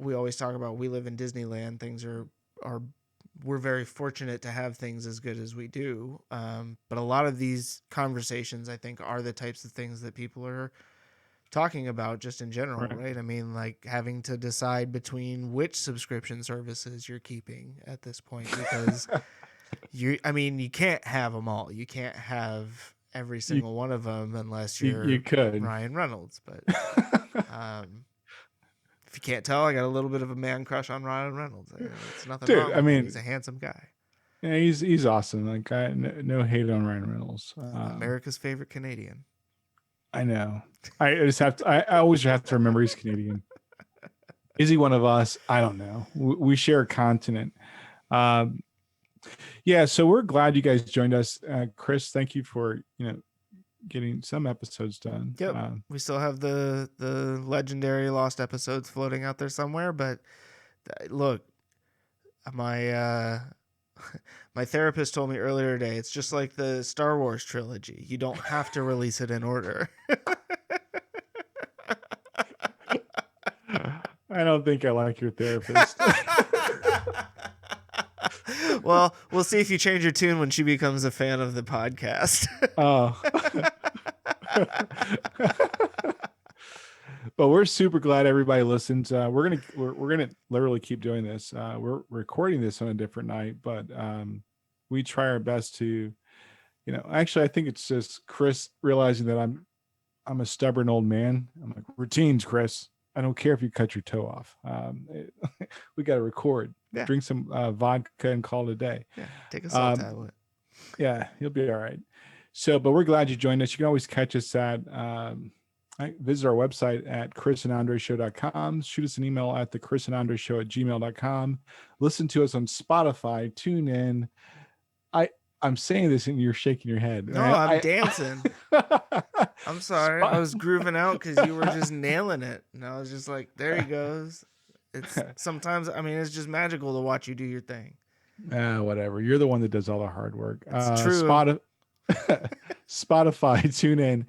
we always talk about we live in Disneyland. Things are we're very fortunate to have things as good as we do. But a lot of these conversations, I think, are the types of things that people are talking about just in general, right? I mean, like having to decide between which subscription services you're keeping at this point, because you can't have them all. You can't have every single one of them unless you could Ryan Reynolds. But if you can't tell, I got a little bit of a man crush on Ryan Reynolds. It's nothing wrong with him. He's a handsome guy. Yeah, he's awesome. Like, no hate on Ryan Reynolds. America's favorite Canadian. I know. I just have to. I always have to remember he's Canadian. Is he one of us? I don't know. We share a continent. Yeah. So we're glad you guys joined us, Chris. Thank you for getting some episodes done. Yep. We still have the legendary lost episodes floating out there somewhere. But look, my therapist told me earlier today, it's just like the Star Wars trilogy. You don't have to release it in order. I don't think I like your therapist. Well, we'll see if you change your tune when she becomes a fan of the podcast. Oh. But we're super glad everybody listens. We're gonna literally keep doing this. We're recording this on a different night, but we try our best to, actually I think it's just Chris realizing that I'm a stubborn old man. I'm like, routines, Chris. I don't care if you cut your toe off. We got to record. Yeah. Drink some vodka and call it a day. Yeah, take a salt tablet. Yeah, you'll be all right. So, but we're glad you joined us. You can always catch us at visit our website at chrisandandreshow.com. Shoot us an email at thechrisandandreshow@gmail.com. Listen to us on Spotify. Tune in. I'm saying this and you're shaking your head. No, I'm dancing. I'm sorry. I was grooving out because you were just nailing it. And I was just like, there he goes. It's sometimes, it's just magical to watch you do your thing. Whatever. You're the one that does all the hard work. It's true. Spotify, TuneIn,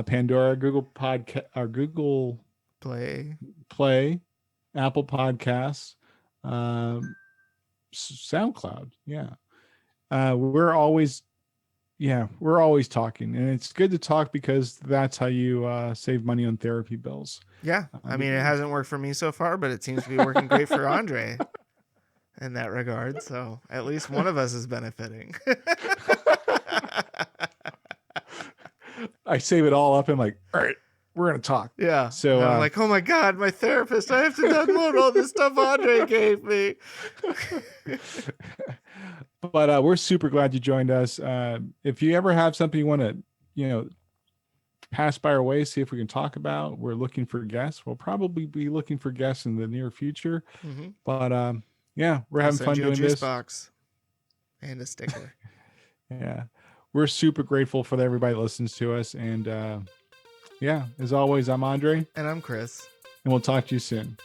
Pandora, Google Podcast, or Google Play, Apple Podcasts, SoundCloud. Yeah. We're always talking, and it's good to talk because that's how you save money on therapy bills. Yeah. It hasn't worked for me so far, but it seems to be working great for Andre in that regard. So at least one of us is benefiting. I save it all up. And I'm like, all right, we're going to talk. Yeah. So I'm like, oh my God, my therapist, I have to download all this stuff Andre gave me. But we're super glad you joined us. If you ever have something you want to, pass by our way, see if we can talk about, we're looking for guests. We'll probably be looking for guests in the near future. Mm-hmm. But we're having fun doing this. Box and a sticker. Yeah. We're super grateful for everybody that listens to us. And as always, I'm Andre. And I'm Chris. And we'll talk to you soon.